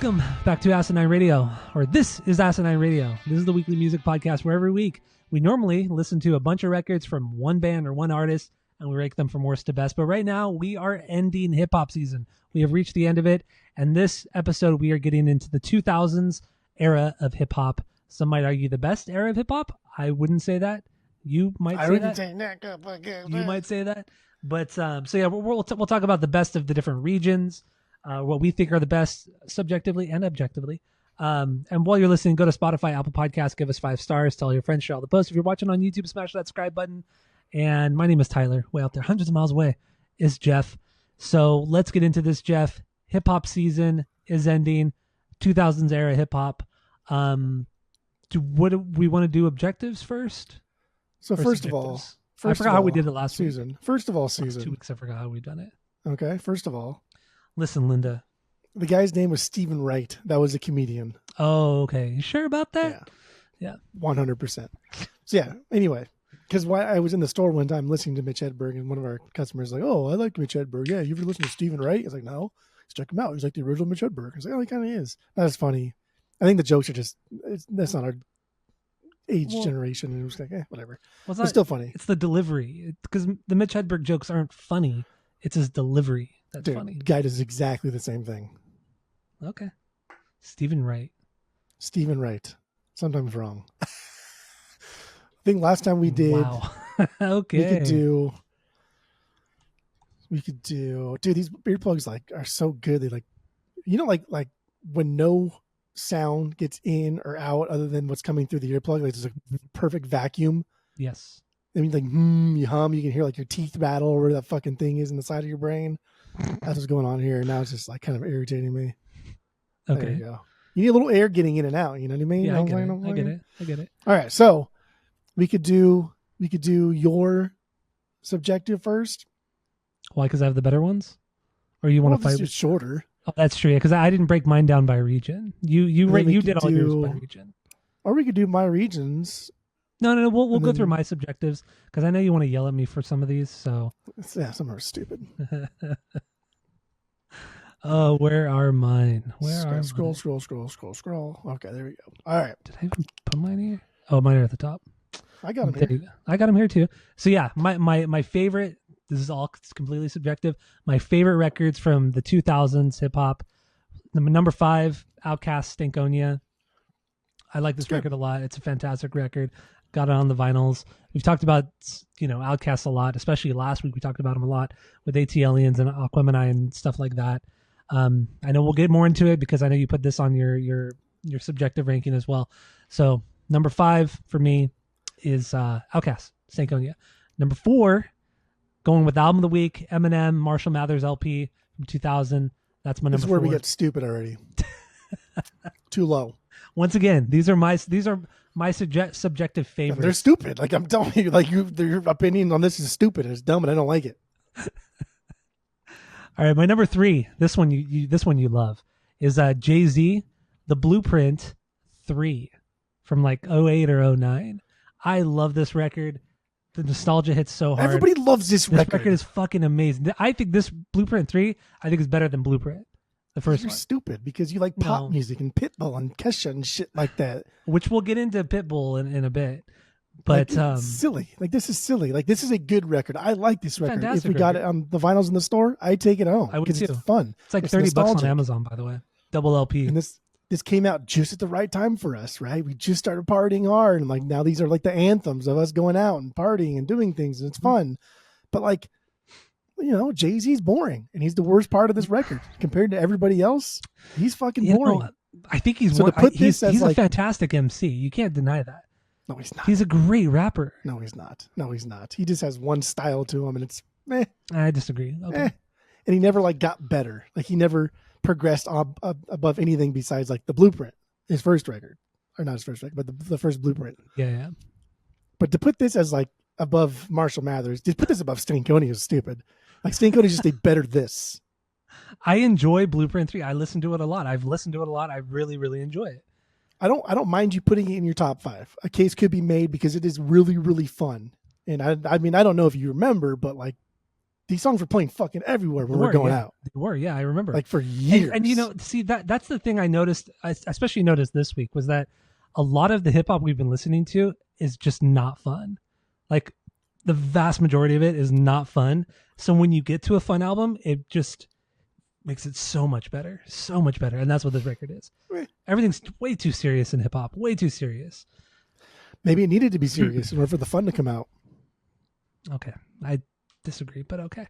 Welcome back to Asinine Radio, or this is Asinine Radio. This is the weekly music podcast where every week we normally listen to a bunch of records from one band or one artist and we rank them from worst to best. But right now we are ending hip hop season. We have reached the end of it. And this episode we are getting into the 2000s era of hip hop. Some might argue the best era of hip hop. I wouldn't say that. You might say that. You might say that. But so yeah, we'll talk about the best of the different regions. What we think are the best subjectively and objectively. And while you're listening, go to Spotify, Apple Podcasts, give us 5 stars, tell your friends, share all the posts. If you're watching on YouTube, smash that subscribe button. And my name is Tyler, way out there, hundreds of miles away, is Jeff. So let's get into this, Jeff. Hip hop season is ending, 2000s era hip hop. What do we want to do objectives first? So first of all, I forgot how we did it last season. Week. First of all, season. 2 weeks, I forgot how we've done it. Okay, first of all. Listen, Linda. The guy's name was Stephen Wright. That was a comedian. Oh, okay. You sure about that? Yeah. 100%. So yeah, anyway, because I was in the store one time listening to Mitch Hedberg, and one of our customers was like, oh, I like Mitch Hedberg. Yeah, you ever listen to Stephen Wright? I was like, no. Let's check him out. He's like the original Mitch Hedberg. I was like, oh, he kind of is. That's funny. I think the jokes are just, that's not our age generation. And it was like, whatever. Well, it's still funny. It's the delivery. Because the Mitch Hedberg jokes aren't funny. It's his delivery that's funny. The guy does exactly the same thing. Okay. Stephen Wright. Sometimes wrong. I think last time we did. Wow. Okay. We could do. Dude, these beard plugs are so good. They like when no sound gets in or out other than what's coming through the earplug, like there's a perfect vacuum. Yes. I mean, like you hum, you can hear like your teeth rattle or where that fucking thing is in the side of your brain. That's what's going on here. Now it's just like kind of irritating me. Okay. There you go. You need a little air getting in and out. You know what I mean? Yeah, I get it. All right. So we could do your subjective first. Why? Because I have the better ones? Or you want to fight? It's shorter. Oh, that's true. Because I didn't break mine down by region. You did all yours by region. Or we could do my regions. No. We'll go through my subjectives because I know you want to yell at me for some of these. So yeah, some are stupid. Oh, where are mine? Scroll. Okay, there we go. All right. Did I even put mine here? Oh, mine are at the top. I got them here. I got them here too. So yeah, my favorite. This is all completely subjective. My favorite records from the 2000s hip hop. Number 5, Outkast, Stankonia. I like this record a lot. It's a fantastic record. Got it on the vinyls. We've talked about, Outkast a lot, especially last week. We talked about them a lot with AT-Aliens and Aquemini and stuff like that. I know we'll get more into it because I know you put this on your subjective ranking as well. So number 5 for me is Outkast, Stankonia. Number 4, going with album of the week, Eminem, Marshall Mathers LP from 2000. That's my number 4. This is where we get stupid already. Too low. Once again, these are my subjective favorites. They're stupid. Like I'm telling you, your opinion on this is stupid. It's dumb, and I don't like it. All right, my number 3. This one you love is Jay-Z, The Blueprint 3 from like 08 or 09. I love this record. The nostalgia hits so hard. Everybody loves this record. This record is fucking amazing. I think this Blueprint 3, is better than Blueprint. The first You're one. Stupid because you like pop music and Pitbull and Kesha and shit like that. Which we'll get into Pitbull in a bit. But it's silly. This is silly. This is a good record. I like this record. If we got it on the vinyls in the store, I'd take it home. I would too. It's fun. It's like $30 on Amazon, by the way. Double LP. And this came out just at the right time for us, right? We just started partying hard, and now these are like the anthems of us going out and partying and doing things, and it's fun. But Jay-Z's boring, and he's the worst part of this record compared to everybody else. He's fucking boring. I think he's he's a fantastic MC. You can't deny that. No, he's not. He's a great rapper. No, he's not. He just has one style to him, and it's meh. I disagree. Okay. And he never got better. He never progressed above anything besides the Blueprint, his first record, or not his first record, but the first Blueprint. Yeah. But to put this as above Marshall Mathers, to put this above Stankonia is stupid. Stankonia is just a better this. I enjoy Blueprint 3. I listen to it a lot. I've listened to it a lot. I really, really enjoy it. I don't mind you putting it in your top 5. A case could be made because it is really, really fun. And I mean, I don't know if you remember, but these songs were playing fucking everywhere when They we were going yeah. out. They were, yeah, I remember. Like for years. And you know, see that's the thing I noticed, I especially noticed this week, was that a lot of the hip hop we've been listening to is just not fun. Like the vast majority of it is not fun. So when you get to a fun album, it just makes it so much better, and that's what this record is. Everything's way too serious in hip hop, way too serious. Maybe it needed to be serious in order for the fun to come out. Okay, I disagree, but okay.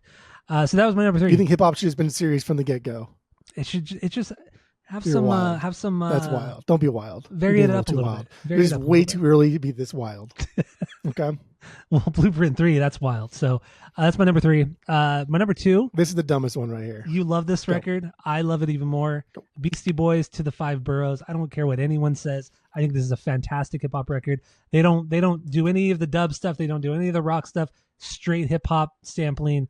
So that was my number 3. You think hip hop should have been serious from the get go? It just have You're some wild. have some. That's wild. Don't be wild. Vary it up a too little wild. bit. It is way too early to be this wild. Okay. Well, Blueprint 3, that's wild. So that's my number 3. My number 2. This is the dumbest one right here. You love this record. I love it even more. Beastie Boys to the Five Boroughs. I don't care what anyone says. I think this is a fantastic hip hop record. They don't do any of the dub stuff. They don't do any of the rock stuff. Straight hip hop sampling.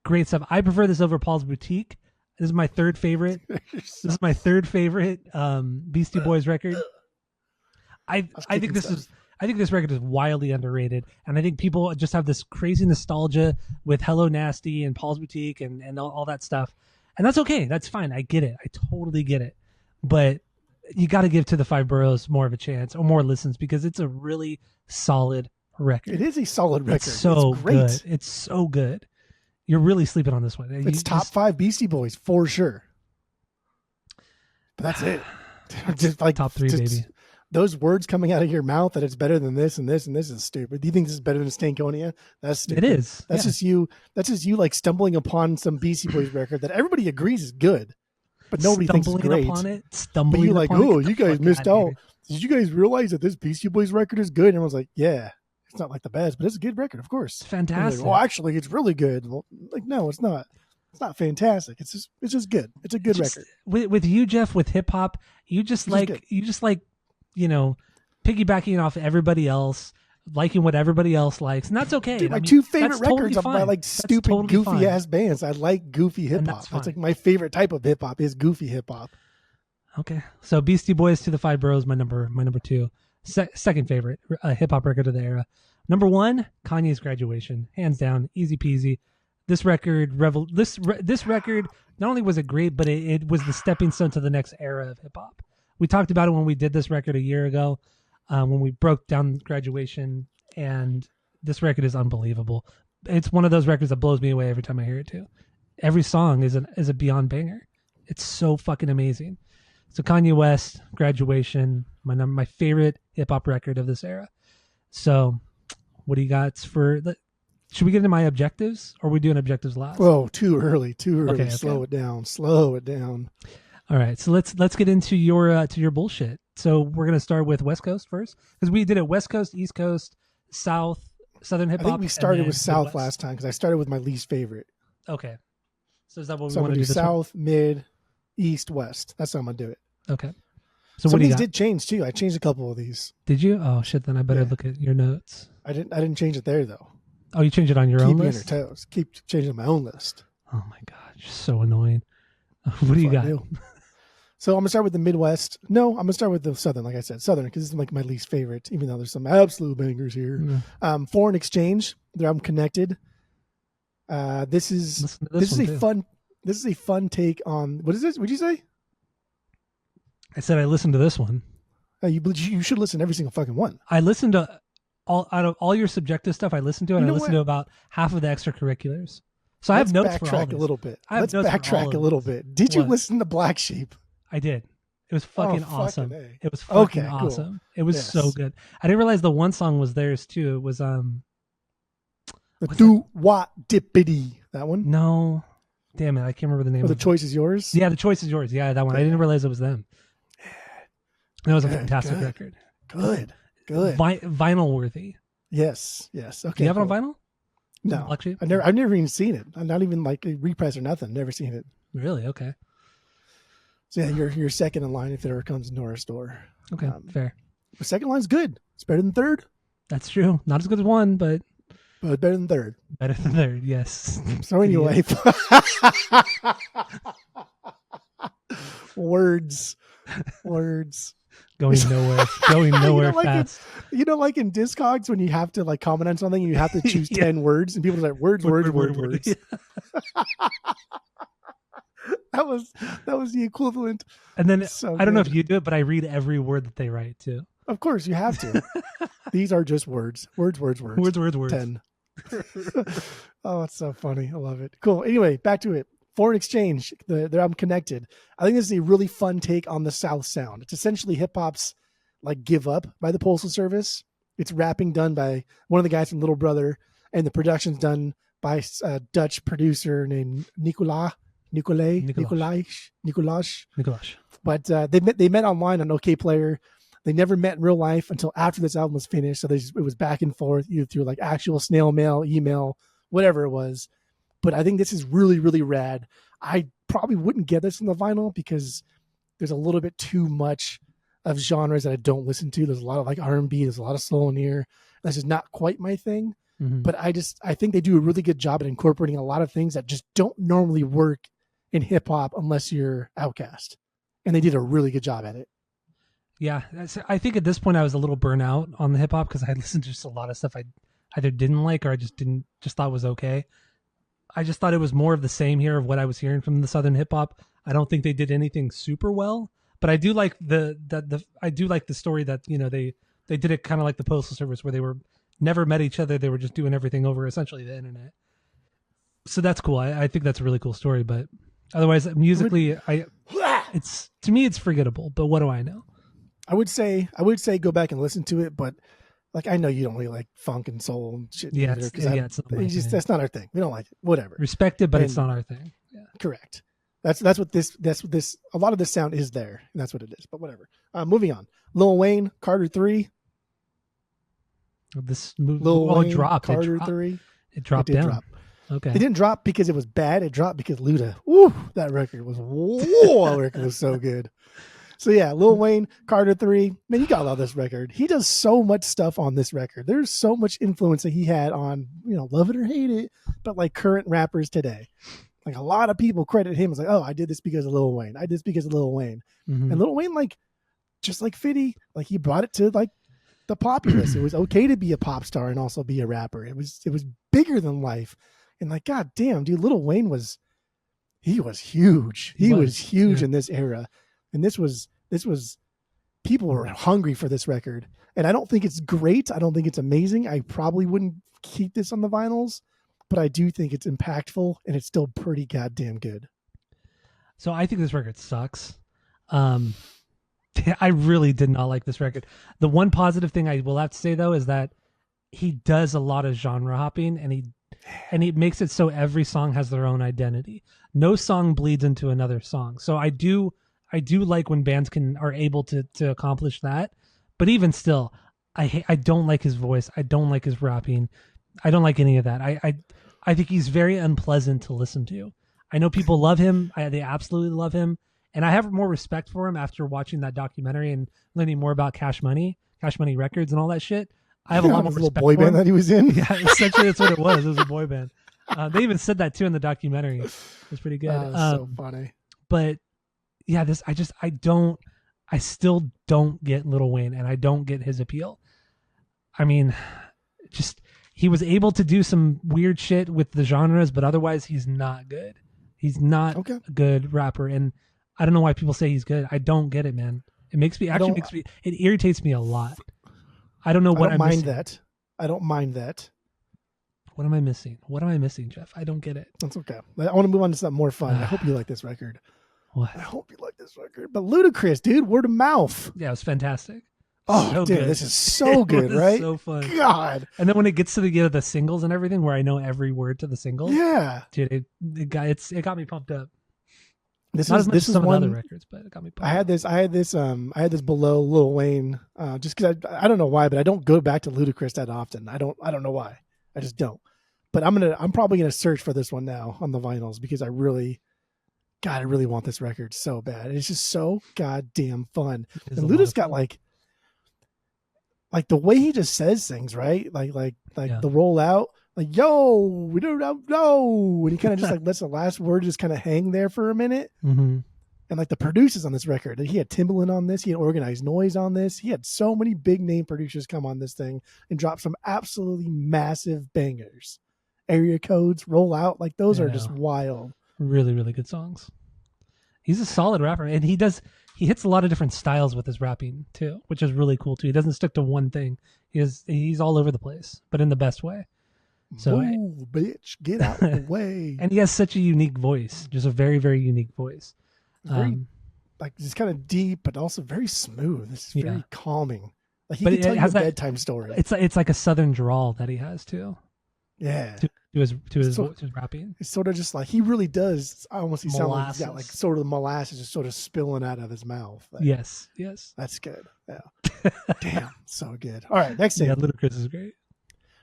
Great stuff. I prefer this over Paul's Boutique. This is my third favorite. This is my third favorite Beastie Boys record. I think this record is wildly underrated, and I think people just have this crazy nostalgia with Hello Nasty and Paul's Boutique and all that stuff, and that's okay. That's fine. I get it. I totally get it. But you got to give To the Five Boroughs more of a chance or more listens because it's a really solid record. It is a solid record. It's so great. good. It's so good. You're really sleeping on this one. It's top 5 Beastie Boys for sure. But that's it. Just like top 3, baby. Those words coming out of your mouth that it's better than this and this and this is stupid. Do you think this is better than Stankonia? That's stupid. It is. That's just you. That's just you like stumbling upon some Beastie Boys record that everybody agrees is good, but nobody thinks it's great. But you're like, oh, you guys missed out. Did you guys realize that this Beastie Boys record is good? And everyone's like, yeah, it's not like the best, but it's a good record, of course. It's fantastic. Like, well, actually, it's really good. Well, like, no, it's not. It's not fantastic. It's just good. It's a good record. With you, Jeff, with hip hop, you just like, you know, piggybacking off everybody else, liking what everybody else likes, and that's okay. Dude, my 2 favorite records are by like that's stupid, totally goofy ass bands. I like goofy hip hop. That's like my favorite type of hip hop is goofy hip hop. Okay, so Beastie Boys to the Five Boroughs, my number 2, second favorite hip hop record of the era. Number 1, Kanye's Graduation, hands down, easy peasy. This record, this record, not only was it great, but it was the stepping stone to the next era of hip hop. We talked about it when we did this record a year ago, when we broke down Graduation, and this record is unbelievable. It's one of those records that blows me away every time I hear it too. Every song is a beyond banger. It's so fucking amazing. So Kanye West, Graduation, my favorite hip hop record of this era. So what do you got for should we get into my objectives, or are we doing objectives last? Whoa, too early. Okay. Slow it down. All right, so let's get into your bullshit. So we're gonna start with West Coast first, because we did it West Coast, East Coast, South, Southern hip hop. I think we started with South last time because I started with my least favorite. Okay, so is that what we want to do? South, Mid, East, West. That's how I'm gonna do it. Okay. So some what do of you these got? did change too. I changed a couple of these. Did you? Oh shit! Then I better look at your notes. I didn't change it there though. Oh, you changed it on your own list? Keep me on your toes. Keep changing my own list. Oh my god, you're so annoying. What do you got? So I'm gonna start with the Midwest. No, I'm gonna start with the Southern. Like I said, Southern, because this is like my least favorite. Even though there's some absolute bangers here. Yeah. Foreign Exchange. There, I'm connected. This is a fun take on what is this? What'd you say? I said I listened to this one. You should listen to every single fucking one. I listened to out of all your subjective stuff. I listened to it. And I listened to about half of the extracurriculars. So I have notes for all of a little bit. Let's backtrack a little bit. Did you listen to Black Sheep? I did. It was fucking awesome. Fucking it was fucking cool. awesome. It was so good. I didn't realize the one song was theirs too. It was the Do What Dippity. That one? No. Damn it, I can't remember the name. The Choice Is Yours? Yeah, The Choice Is Yours. Yeah, that one. I didn't realize it was them. That was a fantastic record. Good. Vinyl worthy. Yes. Okay. Do you have it on vinyl? No. I've never even seen it. I'm not even like a repress or nothing. Never seen it. Really? Okay. So yeah, you're second in line if it ever comes into our store. Okay, fair. The second line's good. It's better than third. That's true. Not as good as one, but better than third. Better than third, yes. So anyway, words. going nowhere, going nowhere fast. Like in Discogs when you have to like comment on something and you have to choose 10 words and people are like words. Yeah. That was the equivalent. And then So I don't know good. if you do it, but I read every word that they write too. Of course you have to. These are just words. Words. Words. 10. Oh, it's so funny. I love it. Cool. Anyway, back to it. Foreign Exchange. I'm Connected. I think this is a really fun take on the South sound. It's essentially hip hop's like Give Up by the Postal Service. It's rapping done by one of the guys from Little Brother, and the production's done by a Dutch producer named Nicolaj. But they met online on OK Player. They never met in real life until after this album was finished. So it was back and forth either through like actual snail mail, email, whatever it was. But I think this is really, really rad. I probably wouldn't get this on the vinyl because there's a little bit too much of genres that I don't listen to. There's a lot of like R&B. There's a lot of soul in here. That's just not quite my thing. Mm-hmm. But I think they do a really good job at incorporating a lot of things that just don't normally work in hip hop unless you're Outkast. And they did a really good job at it. Yeah. I think at this point I was a little burnt out on the hip hop because I listened to just a lot of stuff I either didn't like or I just thought was okay. I just thought it was more of the same here of what I was hearing from the Southern hip hop. I don't think they did anything super well, but I do like the story that, they did it kind of like the Postal Service where they were never met each other. They were just doing everything over essentially the internet. So that's cool. I think that's a really cool story, but otherwise musically, to me, it's forgettable, but what do I know? I would say go back and listen to it, but like I know you don't really like funk and soul and shit. Yeah, that's not our thing. We don't like it. Whatever. Respect it, but it's not our thing. Yeah. Correct. That's what this. A lot of this sound is there, and that's what it is. But whatever. Moving on. Lil Wayne, Carter 3. This movie Wayne, dropped. Carter 3. It dropped down. Drop. Okay. It didn't drop because it was bad. It dropped because Luda. Woo, that record was. That record was so good. So yeah, Lil Wayne, Carter 3. Man, you gotta love this record. He does so much stuff on this record. There's so much influence that he had on, love it or hate it, but like current rappers today. Like a lot of people credit him as like, oh, I did this because of Lil Wayne. I did this because of Lil Wayne. Mm-hmm. And Lil Wayne, like, just like Fitty, like he brought it to like the populace. It was okay to be a pop star and also be a rapper. It was bigger than life. And like, God damn, dude, Lil Wayne was huge. He was huge in this era. And this was people were hungry for this record. And I don't think it's great. I don't think it's amazing. I probably wouldn't keep this on the vinyls, but I do think it's impactful and it's still pretty goddamn good. So I think this record sucks. I really did not like this record. The one positive thing I will have to say though is that he does a lot of genre hopping and he makes it so every song has their own identity. No song bleeds into another song. So I do like when bands are able to accomplish that, but even still, I don't like his voice. I don't like his rapping. I don't like any of that. I think he's very unpleasant to listen to. I know people love him. They absolutely love him, and I have more respect for him after watching that documentary and learning more about Cash Money Records, and all that shit. I have a lot more respect. Little boy band that he was in. Yeah, essentially that's what it was. It was a boy band. They even said that too in the documentary. It was pretty good. So funny. But yeah, I still don't get Lil Wayne and I don't get his appeal. I mean, just he was able to do some weird shit with the genres, but otherwise he's not good. He's not a good rapper. And I don't know why people say he's good. I don't get it, man. It irritates me a lot. I don't know what I'm missing. I don't mind that. What am I missing? What am I missing, Jeff? I don't get it. That's okay. I want to move on to something more fun. I hope you like this record. What? I hope you like this record. But Ludacris, dude, word of mouth. Yeah, it was fantastic. Oh, so dude, good. This is so good, right? So fun. God. And then when it gets to the singles and everything, where I know every word to the single, yeah, dude, it got me pumped up. This is some one, other records, but it got me pumped I had this below Lil Wayne, just because I don't know why, but I don't go back to Ludacris that often. I don't know why. I just don't. But I'm probably gonna search for this one now on the vinyls because I really want this record so bad. It's just so goddamn fun. And Luda's got like the way he just says things, right? Like the rollout, like, yo, we don't know. And he kind of just like lets the last word just kind of hang there for a minute. Mm-hmm. And like the producers on this record, he had Timbaland on this, he had Organized Noise on this, he had so many big name producers come on this thing and drop some absolutely massive bangers. Area Codes, Roll Out, like those are just wild. Really, really good songs. He's a solid rapper, and he hits a lot of different styles with his rapping too, which is really cool too. He doesn't stick to one thing. He's all over the place, but in the best way. So, move, bitch, get out the way. And he has such a unique voice, just a very, very unique voice. Very, like just kind of deep, but also very smooth. It's very calming. Like he can tell you a bedtime story. It's like a southern drawl that he has too. Yeah. To his rapping. It's sort of just like he really does. Almost he sounds like he's got like sort of the molasses just sort of spilling out of his mouth. Like, yes. That's good. Yeah. Damn, so good. All right, next thing. Yeah, Ludacris is great.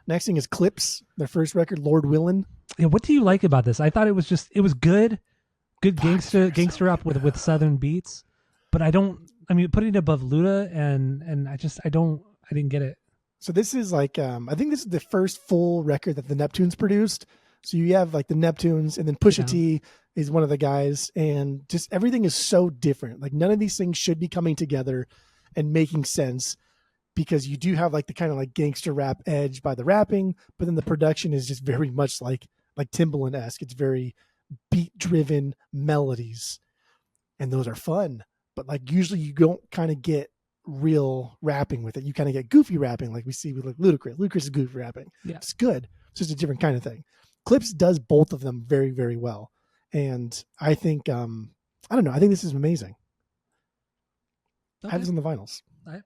Next thing is Clips, their first record, Lord Willin'. Yeah, what do you like about this? I thought it was good. Good gangster rap with southern beats, but putting it above Luda and I didn't get it. So this is like I think this is the first full record that the Neptunes produced. So you have like the Neptunes, and then Pusha T is one of the guys, and just everything is so different. Like none of these things should be coming together and making sense, because you do have like the kind of like gangster rap edge by the rapping, but then the production is just very much like Timbaland-esque. It's very beat driven melodies, and those are fun, but like usually you don't kind of get real rapping with it. You kind of get goofy rapping like we see with like Ludacris is goofy rapping. It's good. It's just a different kind of thing. Clips does both of them very, very well, and I think I don't know, I think this is amazing. I have this on the vinyls.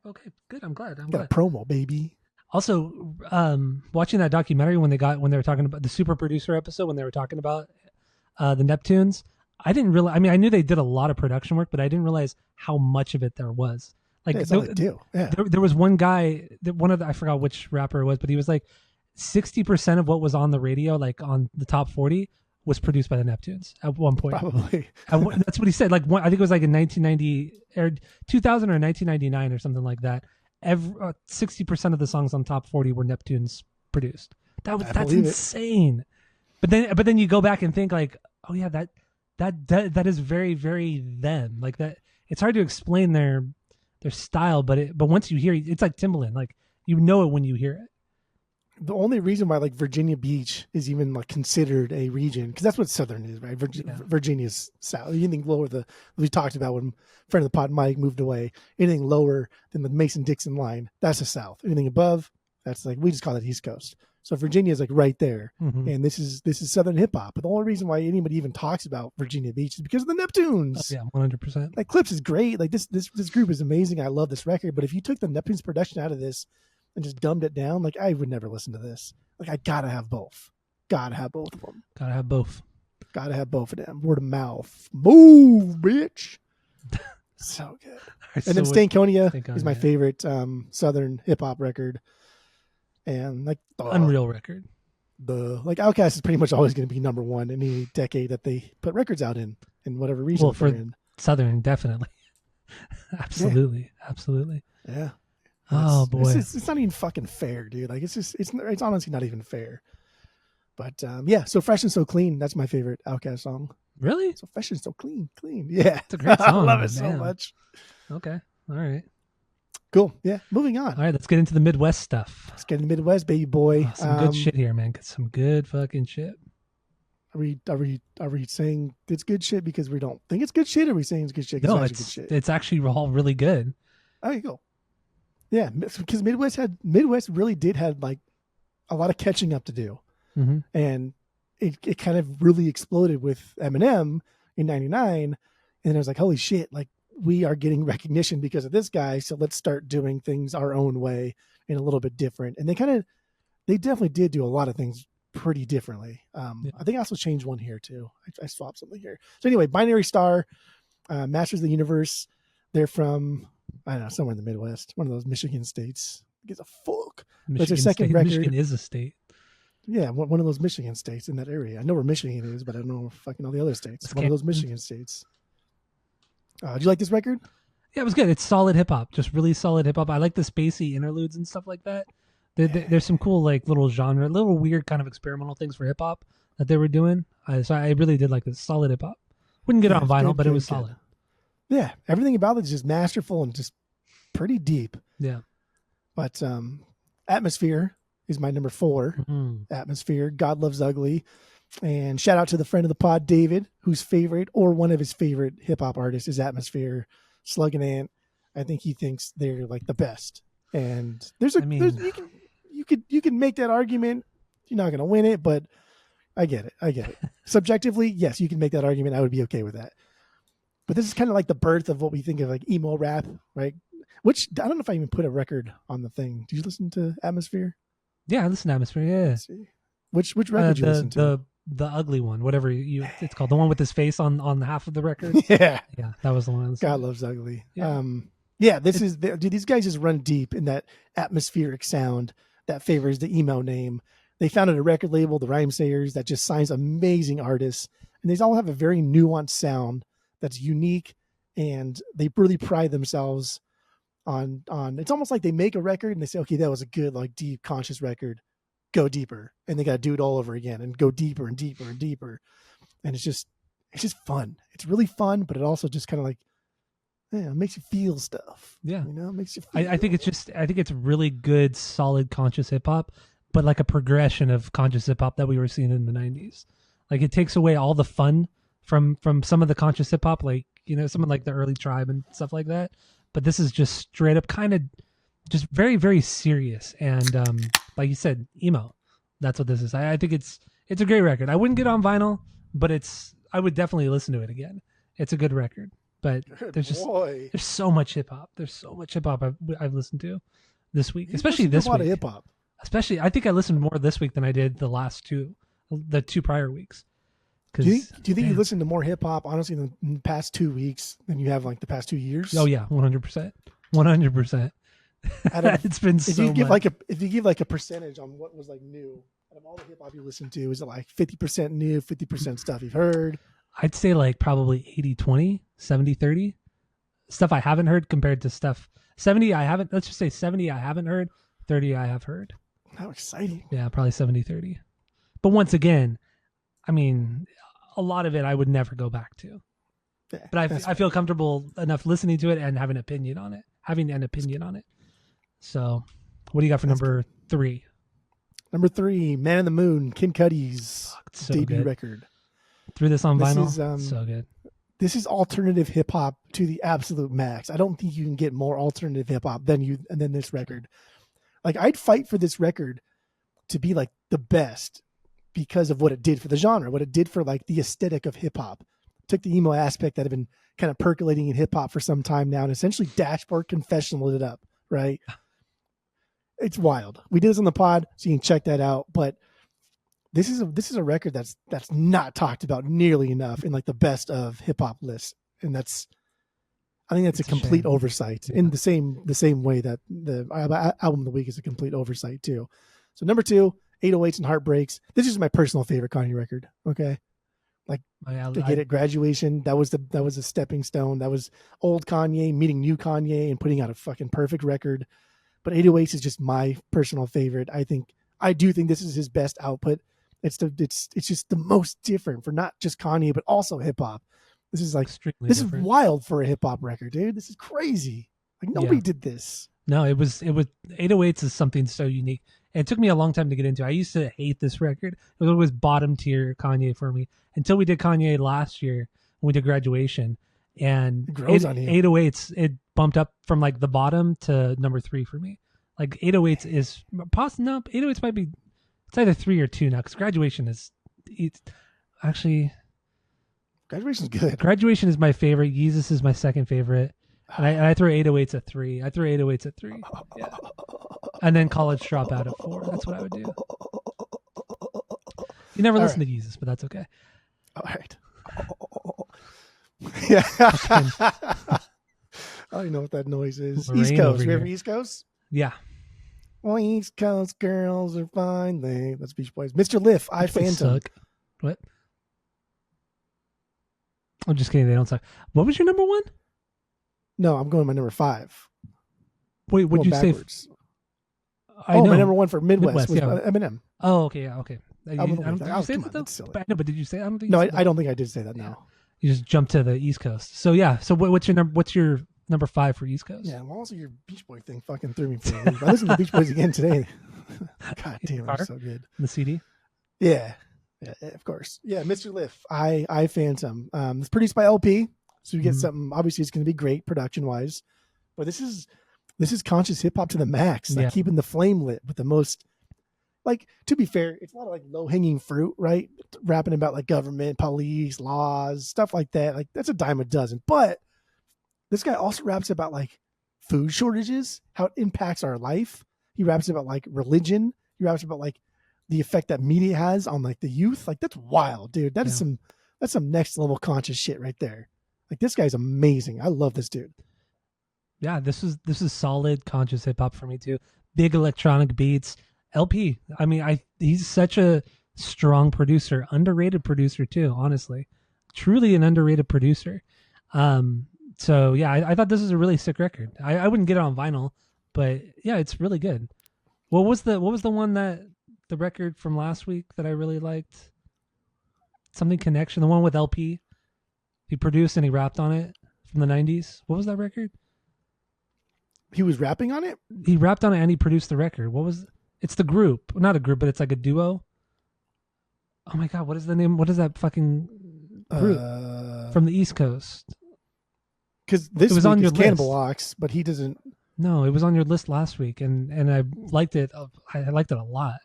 Okay, good. I'm glad. Got a promo, baby. Also, watching that documentary when they were talking about the super producer episode, when they were talking about the Neptunes, I didn't realize. I mean, I knew they did a lot of production work, but I didn't realize how much of it there was. Like, there was one guy, I forgot which rapper it was, but he was like 60% of what was on the radio, like on the top 40, was produced by the Neptunes at one point. Probably. That's what he said. Like I think it was like in 1990 or 2000 or 1999 or something like that. 60% of the songs on top 40 were Neptunes produced. That's insane. But then you go back and think like, oh yeah, that is very, very them. Like that. It's hard to explain their style, but once you hear it, it's like Timbaland. Like you know it when you hear it. The only reason why like Virginia Beach is even like considered a region, because that's what Southern is, right? Virginia's south. Anything lower we talked about when friend of the pod Mike moved away. Anything lower than the Mason-Dixon line, that's the South. Anything above, that's like, we just call it East Coast. So Virginia is like right there, and this is Southern hip hop. But the only reason why anybody even talks about Virginia Beach is because of the Neptunes. Oh, yeah, 100%. Like Clips is great. Like this group is amazing. I love this record. But if you took the Neptunes production out of this and just dumbed it down, like I would never listen to this. Like I gotta have both. Gotta have both of them. Gotta have both. Gotta have both of them. Word of mouth. Move, bitch. So good. Right, and then Stankonia is my favorite Southern hip hop record. And like Unreal record. Like Outkast is pretty much always going to be number one in any decade that they put records out in whatever region they're in. Southern, definitely. Absolutely. Yeah. Oh boy, it's not even fucking fair, dude. Like it's honestly not even fair. But so Fresh and So Clean, that's my favorite Outkast song. Really? So Fresh and So Clean. Yeah, it's a great song. I love it so much. Okay, all right, cool. Yeah, moving on. All right, let's get into the Midwest stuff. Let's get into the Midwest, baby boy. Some good shit here, man. Get some good fucking shit. Are we saying it's good shit because we don't think it's good shit, or are we saying it's good shit? No, it's good shit? It's actually all really good. There you go. Yeah, because Midwest really did have like a lot of catching up to do, and it kind of really exploded with Eminem in '99, and I was like, holy shit, like we are getting recognition because of this guy, so let's start doing things our own way and a little bit different. And they definitely did do a lot of things pretty differently. I think I also changed one here too. I swapped something here. So anyway, Binary Star, Masters of the Universe. They're from, I don't know, somewhere in the Midwest, one of those Michigan states. Gives a fuck. That's their second record. Michigan is a state. Yeah, one of those Michigan states in that area. I know where Michigan is, but I don't know fucking all the other states. It's one of those Michigan states. Did you like this record? Yeah, it was good. It's solid hip hop, just really solid hip hop. I like the spacey interludes and stuff like that. There's some cool like little genre, little weird kind of experimental things for hip hop that they were doing. So I really did like this. Solid hip hop. Wouldn't get it on vinyl, but it was solid. Yeah, everything about it is just masterful and just pretty deep. Yeah. But Atmosphere is my number 4. Mm-hmm. Atmosphere, God Loves Ugly. And shout out to the friend of the pod, David, whose favorite or one of his favorite hip hop artists is Atmosphere. Slug and Ant. I think he thinks they're like the best. And you can make that argument. You're not going to win it, but I get it. Subjectively, yes, you can make that argument. I would be okay with that. But this is kind of like the birth of what we think of like emo rap, right? Which I don't know if I even put a record on the thing. Did you listen to Atmosphere? Yeah, I listen to Atmosphere. Yeah. Let's see. Which record did you listen to? The ugly one, whatever it's called, the one with his face on half of the record. Yeah, that was the one. God Loves Ugly. Yeah. Dude, these guys just run deep in that atmospheric sound that favors the emo name. They founded a record label, the Rhymesayers, that just signs amazing artists, and they all have a very nuanced sound that's unique, and they really pride themselves on. It's almost like they make a record and they say, okay, that was a good, like, deep, conscious record. Go deeper, and they got to do it all over again and go deeper and deeper and deeper. And it's just fun. It's really fun, but it also just kind of like, it makes you feel stuff. Yeah. It makes you feel. I think it's really good, solid, conscious hip hop, but like a progression of conscious hip hop that we were seeing in the 90s. Like, it takes away all the fun from some of the conscious hip hop, like, someone like the early Tribe and stuff like that. But this is just straight up kind of just very, very serious. And like you said, emo. That's what this is. I think it's a great record. I wouldn't get on vinyl, but I would definitely listen to it again. It's a good record. But there's so much hip hop. There's so much hip hop I've listened to this week, especially this week. A lot of hip hop. Especially, I think I listened more this week than I did the two prior weeks. Do you think you listen to more hip hop, honestly, in the past 2 weeks than you have like the past 2 years? Oh yeah, 100%, 100%. It's been so much. If you give like a percentage on what was like new out of all the hip hop you listen to, is it like 50% new, 50% stuff you've heard? I'd say like probably 80-20, 70-30. Stuff I haven't heard compared to stuff 70 I haven't. Let's just say 70 I haven't heard, 30 I have heard. How exciting! Yeah, probably 70-30. But once again, I mean, a lot of it I would never go back to. Yeah, but I feel comfortable enough listening to it and having an opinion on it. So, what do you got for number 3? Number 3, Man in the Moon, Kid Cudi's debut record. Threw this on vinyl. So good. This is alternative hip hop to the absolute max. I don't think you can get more alternative hip hop than this record. Like, I'd fight for this record to be like the best because of what it did for the genre, what it did for like the aesthetic of hip hop. Took the emo aspect that had been kind of percolating in hip hop for some time now and essentially Dashboard Confessional it up, right? It's wild. We did this on the pod, so you can check that out. But this is a record that's not talked about nearly enough in like the best of hip hop lists, and I think that's a complete oversight. In the same way that the album of the week is a complete oversight too. So number 2, 808s and Heartbreaks. This is my personal favorite Kanye record. Okay, like to get it, Graduation. That was a stepping stone. That was old Kanye meeting new Kanye and putting out a fucking perfect record. But 808s is just my personal favorite. I do think this is his best output. It's just the most different for not just Kanye, but also hip hop. This is like, this is wild for a hip hop record, dude. This is crazy. Like, nobody did this. No, it was 808s is something so unique. And it took me a long time to get into. I used to hate this record. It was always bottom tier Kanye for me until we did Kanye last year when we did Graduation. And 808s, it bumped up from like the bottom to number 3 for me. Like 808s is possible. No, 808s might be, it's either 3 or 2 now because Graduation is, it's actually, Graduation's good. Graduation is my favorite. Yeezus is my second favorite. And I throw 808s at 3. I throw 808s at 3. Yeah. And then College Dropout at 4. That's what I would do. You never listen to Yeezus, but that's okay. All right. Yeah. I don't even know what that noise is. Rain East Coast. over Remember here. East Coast? Yeah. Well, East Coast girls are fine. That's Beach Boys. Mr. Liff, I Phantom. Suck. What? I'm just kidding. They don't suck. What was your number 1? No, I'm going my number 5. Wait, what'd you say? My number 1 for Midwest was Eminem. Oh, okay, yeah, okay. I don't think you on, said that though. Silly. But did you say? I don't think. No, I don't think I did say that. No. You just jump to the East Coast. So yeah. So what's your number 5 for East Coast? Yeah, well, also your Beach Boy thing fucking threw me for a loop. I listened to Beach Boys again today. God damn, they're so good. The CD? Yeah, of course. Yeah, Mr. Liff, I Phantom. It's produced by LP, so you get something. Obviously, it's going to be great production wise, but this is conscious hip hop to the max. Like keeping the flame lit with the most. Like, to be fair, it's a lot of like low hanging fruit, right? Rapping about like government, police, laws, stuff like that. Like that's a dime a dozen. But this guy also raps about like food shortages, how it impacts our life. He raps about like religion. He raps about like the effect that media has on like the youth. Like that's wild, dude. That's some next level conscious shit right there. Like this guy's amazing. I love this dude. Yeah, this is solid conscious hip hop for me too. Big electronic beats. LP. I mean, he's such a strong producer, underrated producer too, honestly. Truly an underrated producer. So yeah, I thought this was a really sick record. I wouldn't get it on vinyl, but yeah, it's really good. What was the one that the record from last week that I really liked? Something Connection, the one with LP. He produced and he rapped on it from the 90s. What was that record? He was rapping on it? He rapped on it and he produced the record. It's the group. Not a group, but it's like a duo. Oh my God, what is the name? What is that fucking group from the East Coast? Because this was on your Cannibal Ox, but he doesn't. No, it was on your list last week, and I liked it. I liked it a lot.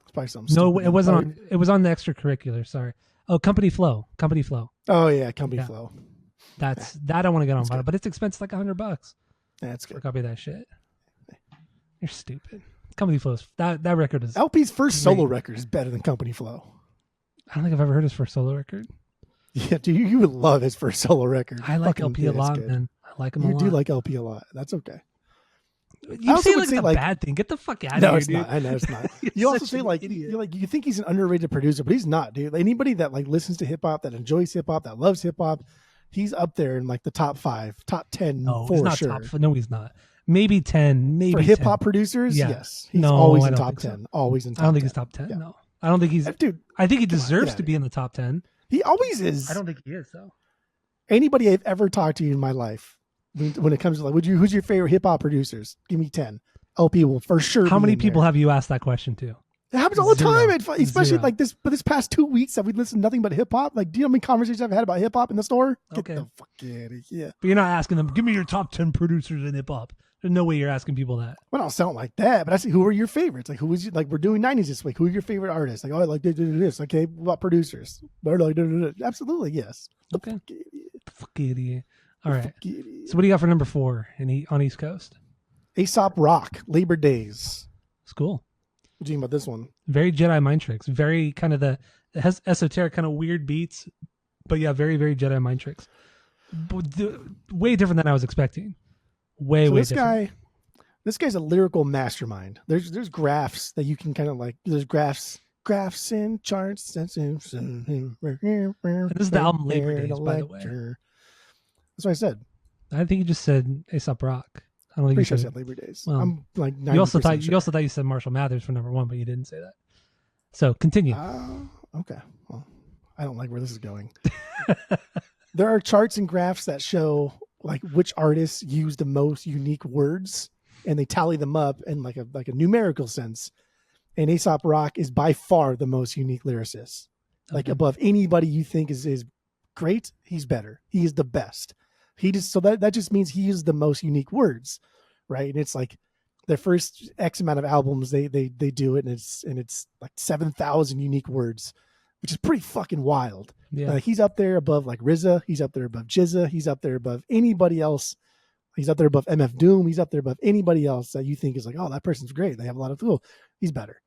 It's probably something. No, it wasn't on. It was on the extracurricular. Sorry. Oh, Company Flow. Oh yeah, Company Flow. That I want to get on vinyl, but it's expensive, like $100. That's good. For a copy of that shit. You're stupid. Company Flow. That record is LP's first solo record is better than Company Flow. I don't think I've ever heard his first solo record. Yeah, dude, you would love his first solo record. I like LP a lot, man. I like him a lot. You do like LP a lot. That's okay. You say like it's a bad thing. Get the fuck out of here, No, it's not. I know it's not. You also say like you think he's an underrated producer, but he's not, dude. Anybody that like listens to hip hop, that enjoys hip hop, that loves hip hop, he's up there in like the top 5, top 10 no, for he's not sure. No, he's not. Maybe 10. Maybe for hip hop producers. Yeah. Yes, he's always in top 10. So. Always in top 10. I don't think he's top 10. Yeah. No, I don't think he's. Dude, I think he deserves to be in the top 10. He always is. I don't think he is though. Anybody I've ever talked to in my life, when it comes to like, who's your favorite hip hop producers? Give me 10. LP will for sure. How many people have you asked that question to? It happens all the time, especially like this. But this past 2 weeks that we listened to nothing but hip hop. Like, do you know how many conversations I've had about hip hop in the store? Get the fuck out of here. But you're not asking them. Give me your top 10 producers in hip hop. There's no way you're asking people that. Well, I don't sound like that, but I say, who are your favorites? Like, who was like we're doing 90s this week? Who are your favorite artists? Like, oh, I like this. Okay, what about producers? Absolutely, yes. Okay. Fuck idiot. All right. So what do you got for number 4 on East Coast? Aesop Rock, Labor Days. It's cool. What do you think about this one? Very Jedi mind tricks. Very kind of it has esoteric kind of weird beats, but yeah, very, very Jedi mind tricks. Way different than I was expecting. Way different. This guy's a lyrical mastermind. There's graphs that you can kind of like. There's graphs and charts. This is the album Labor Days, by the way. That's what I said. I think you just said Aesop Rock. I don't think Pretty sure I said Labor Days. Well, I'm like 90% you also thought sure. You said Marshall Mathers for number 1, but you didn't say that. So continue. Okay. Well, I don't like where this is going. There are charts and graphs that show like which artists use the most unique words, and they tally them up in like a numerical sense. And Aesop Rock is by far the most unique lyricist. Like above anybody you think is great, he's better. He is the best. That just means he uses the most unique words, right? And it's like their first X amount of albums, they do it, and it's like 7,000 unique words, which is pretty fucking wild. Yeah, he's up there above like RZA. He's up there above Jizza. He's up there above anybody else. He's up there above MF Doom. He's up there above anybody else that you think is like, oh, that person's great. They have a lot of tools. He's better.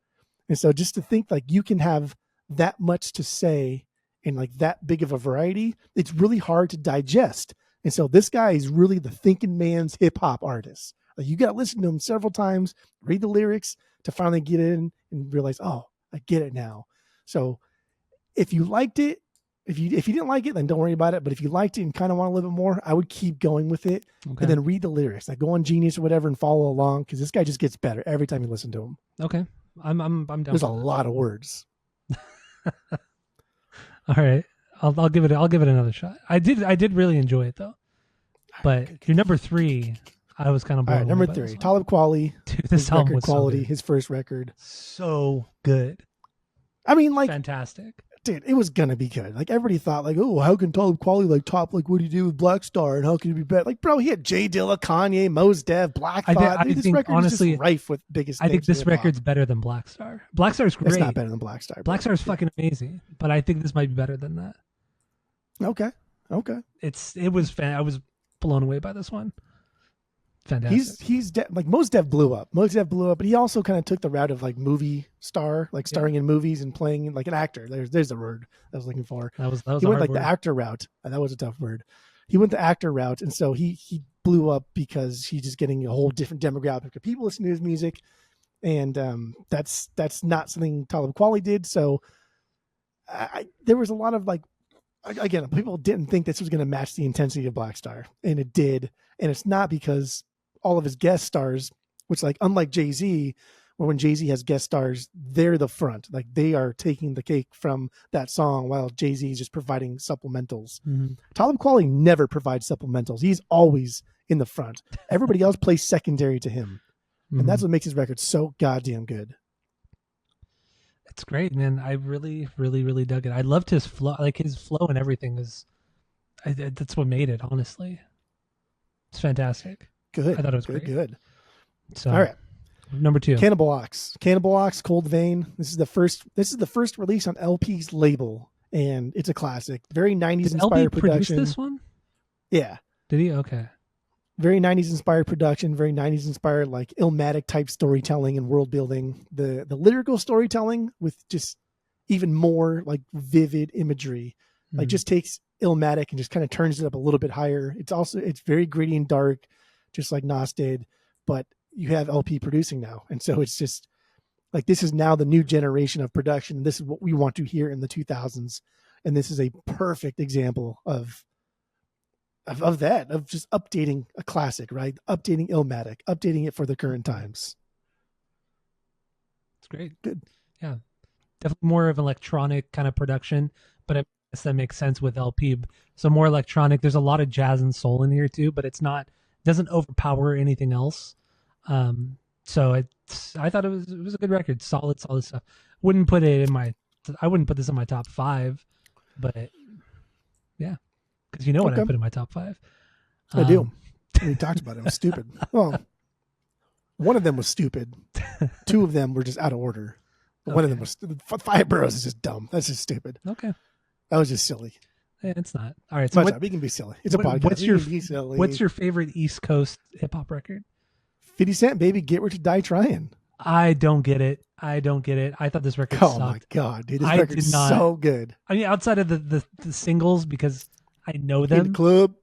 And so just to think like you can have that much to say and like that big of a variety, it's really hard to digest. And so this guy is really the thinking man's hip hop artist. Like you got to listen to him several times, read the lyrics to finally get in and realize, oh, I get it now. So if you liked it, if you didn't like it, then don't worry about it. But if you liked it and kind of want a little bit more, I would keep going with it and then read the lyrics. Like go on Genius or whatever and follow along because this guy just gets better every time you listen to him. Okay, I'm down. There's a lot of words. All right. I'll give it another shot. I did really enjoy it though. But your number 3, I was kind of blown All right, away number by 3, this one. Talib Kweli. Dude, this his album record was quality, so good. his first record. So good. I mean, like, fantastic. Dude, it was gonna be good. Like, everybody thought, like, oh, how can Talib Kweli like top like what he did with Black Star, and how can he be better? Like, bro, he had Jay Dilla, Kanye, Mos Def, Black Thought. Dude, this think, record honestly, is just rife with biggest. I think this record's better than Black Star. Black Star's great. It's not better than Black Star. Black Star's fucking amazing, but I think this might be better than that. Okay. I was blown away by this one. Fantastic. He's like Mos Def blew up. But he also kind of took the route of like movie star, like starring in movies and playing like an actor. There's the word I was looking for. That was he went like word. the actor route. That was a tough word. He went the actor route, and so he blew up because he's just getting a whole different demographic of people listening to his music, and that's not something Talib Kweli did. So there was a lot of like, again, people didn't think this was going to match the intensity of Black Star, and it did. And it's not because all of his guest stars, which, like, unlike Jay-Z, where when Jay-Z has guest stars, they're the front. Like, they are taking the cake from that song while Jay-Z is just providing supplementals. Mm-hmm. Talib Kweli never provides supplementals. He's always in the front. Everybody else plays secondary to him. Mm-hmm. And that's what makes his record so goddamn good. It's great, man. I really, really, really dug it. I loved his flow. Like, his flow and everything that's what made it, honestly. It's fantastic. Good. I thought it was great. Good. So, all right. Number 2. Cannibal Ox, Cold Vein. This is the first release on LP's label, and it's a classic. Very 90s inspired LP production. Produce this one? Yeah. Did he? Okay. Very 90s inspired production, very 90s inspired, like, Illmatic type storytelling and world building. The lyrical storytelling with just even more like vivid imagery, like just takes Illmatic and just kind of turns it up a little bit higher. It's very gritty and dark, just like Nas did, but you have LP producing now. And so it's just like, this is now the new generation of production. This is what we want to hear in the 2000s. And this is a perfect example of that, of just updating a classic, right? Updating Illmatic, updating it for the current times. It's great. Good. Yeah. Definitely more of electronic kind of production, but I guess that makes sense with LP. So more electronic. There's a lot of jazz and soul in here too, but doesn't overpower anything else. So I thought it was a good record. Solid stuff. I wouldn't put this in my top 5, but yeah. Because you know what I put in my top 5. I do. We talked about it. It was stupid. Well, one of them was stupid. 2 of them were just out of order. One of them was 5 Boroughs is just dumb. That's just stupid. Okay. That was just silly. Yeah, it's not. All right. So we can be silly. It's a podcast. What's your favorite East Coast hip hop record? 50 Cent, baby, Get Rich or Die Trying. I don't get it. I thought this record sucked. Oh my God, dude. This record's so good. I mean, outside of the singles, because I know them. In the club.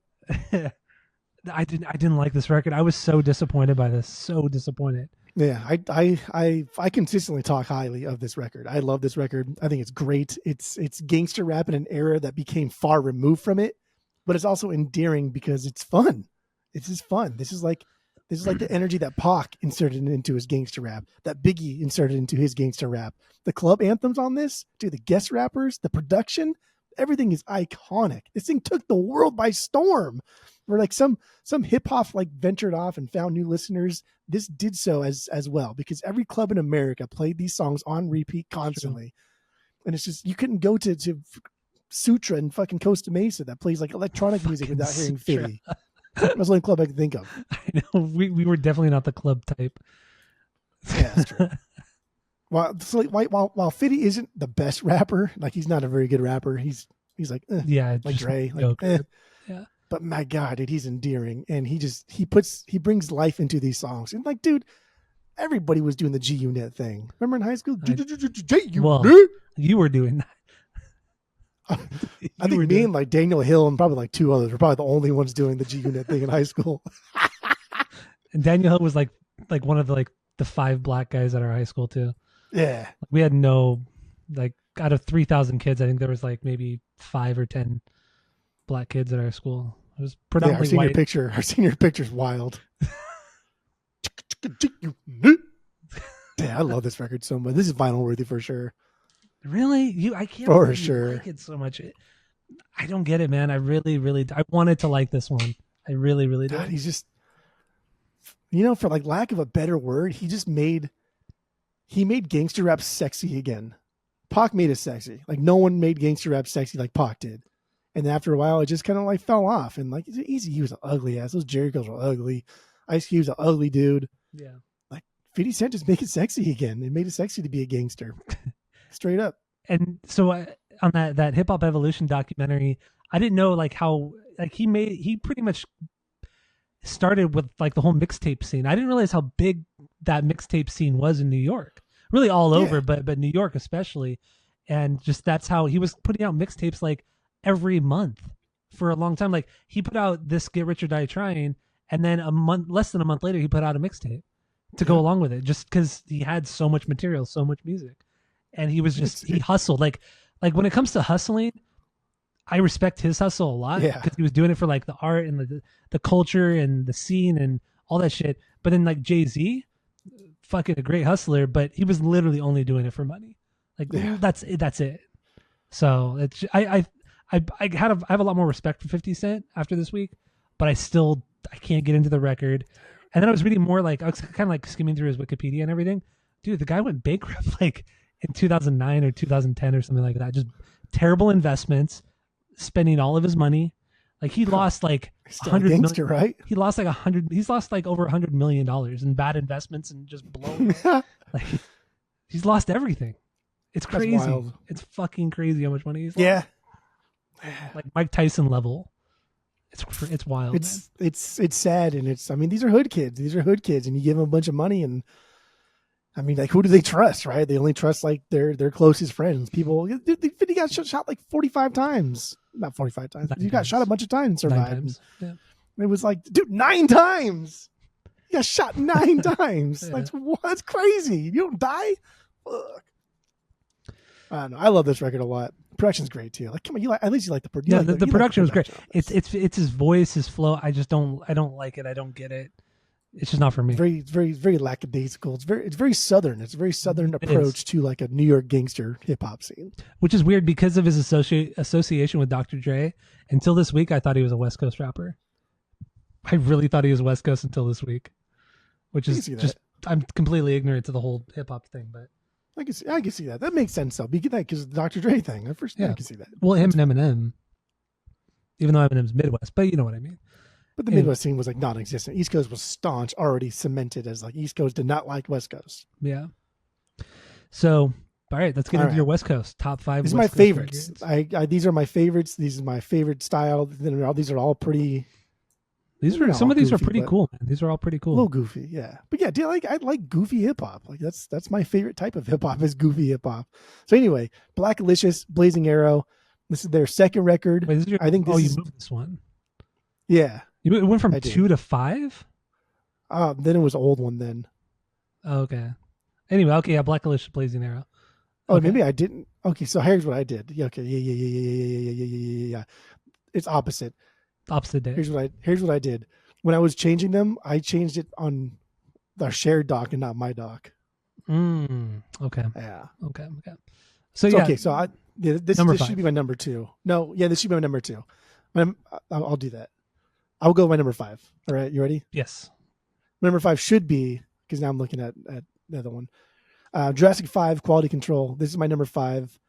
I didn't like this record. I was so disappointed by this. So disappointed. Yeah, I consistently talk highly of this record. I love this record. I think it's great. It's gangster rap in an era that became far removed from it, but it's also endearing because it's fun. It's just fun. This is like the energy that Pac inserted into his gangster rap, that Biggie inserted into his gangster rap. The club anthems on this, dude, the guest rappers, the production, everything is iconic. This thing took the world by storm. Where like some hip hop like ventured off and found new listeners, this did so as well, because every club in America played these songs on repeat constantly. And it's just, you couldn't go to Sutra in fucking Costa Mesa that plays like electronic music without hearing Fitty. That was the only club I could think of. I know, we were definitely not the club type. Yeah, that's true. While Fitty isn't the best rapper, like he's not a very good rapper. He's like like Dre, like yeah. But my God, dude, he's endearing, and he brings life into these songs. And like, dude, everybody was doing the G-Unit thing. Remember in high school? Well, you were doing that. I think me and like Daniel Hill and probably like 2 others were probably the only ones doing the G-Unit thing in high school. And Daniel Hill was like one of the 5 black guys at our high school too. Yeah. We had out of 3,000 kids, I think there was like maybe 5 or 10 black kids at our school. It was predominantly white. Our senior picture's wild. Yeah, I love this record so much. This is vinyl worthy for sure. Really? I can't for believe sure. you like it so much. I don't get it, man. I really, really, I wanted to like this one. I really, really God, did. he's just, for like lack of a better word, he made gangster rap sexy again. Pac made it sexy. Like no one made gangster rap sexy like Pac did. And after a while, it just kind of like fell off. And like Easy, he was an ugly ass. Those Jerry girls were ugly. Ice Cube's an ugly dude. Yeah. Like 50 Cent just make it sexy again. It made it sexy to be a gangster. Straight up. And so on that Hip Hop Evolution documentary, I didn't know like how like he pretty much started with like the whole mixtape scene. I didn't realize how big that mixtape scene was in New York. Really all over, but New York especially. And just that's how he was putting out mixtapes like every month for a long time. Like he put out this Get Rich or Die Trying, and then less than a month later, he put out a mixtape to go along with it, just because he had so much material, so much music, and he was he hustled. Like when it comes to hustling, I respect his hustle a lot because he was doing it for like the art and the culture and the scene and all that shit. But then like Jay-Z, fucking a great hustler, but he was literally only doing it for money. Like that's it. So it's I have a lot more respect for 50 Cent after this week, but I can't get into the record. And then I was reading more, like I was kind of like skimming through his Wikipedia and everything. Dude, the guy went bankrupt like in 2009 or 2010 or something like that. Just terrible investments, spending all of his money. Like he lost like $100 million, right? He lost like he's lost like over $100 million in bad investments and just blown. Like he's lost everything. It's crazy. It's fucking crazy how much money he's lost. Yeah. Like Mike Tyson level. It's wild. It's sad, and these are hood kids. These are hood kids, and you give them a bunch of money, and I mean, like, who do they trust, right? They only trust like their closest friends. People, he got shot like 45 times, not 45 times. He got shot a bunch of times and survived. Yeah. It was like, dude, 9 times. He got shot 9 times. Yeah. That's crazy. You don't die. Fuck. I don't know. I love this record a lot. Production's great too. Like, come on, at least you like the production. Yeah, the production was great. It's his voice, his flow. I don't like it. I don't get it. It's just not for me. Very, very, very lackadaisical. It's very southern. It's a very southern approach to like a New York gangster hip hop scene. Which is weird because of his association with Dr. Dre. Until this week, I thought he was a West Coast rapper. I really thought he was West Coast until this week, which is just I'm completely ignorant to the whole hip hop thing, but. I can see that. That makes sense though. Because of the Dr. Dre thing. I can see that. Well, him and Eminem, even though Eminem's Midwest, but you know what I mean. But the Midwest scene was like non-existent. East Coast was staunch, already cemented as like East Coast did not like West Coast. Yeah. So, all right, let's get into your West Coast top 5. These are my favorites. These are my favorites. These are my favorite style. These are all pretty. Some of these are pretty cool, man. These are all pretty cool. A little goofy, yeah. But yeah, I like goofy hip hop. Like that's my favorite type of hip hop is goofy hip hop. So anyway, Black Alicious, Blazing Arrow. This is their second record. Wait, I think you moved this one. Yeah. It went from 2 to 5? Then it was an old one then. Oh, okay. Anyway, okay, yeah, Black Alicious, Blazing Arrow. Oh, maybe I didn't. Okay, so here's what I did. Yeah, okay, yeah. It's opposite. Opposite day. Here's what I did. When I was changing them, I changed it on our shared doc and not my doc. Okay. Yeah. Okay. So yeah. Okay. So this should be my number 2. No. Yeah. This should be my number 2. I'll do that. I'll go with my number 5. All right. You ready? Yes. Number 5 should be, because now I'm looking at the other one. Jurassic 5 Quality Control. This is my number 5.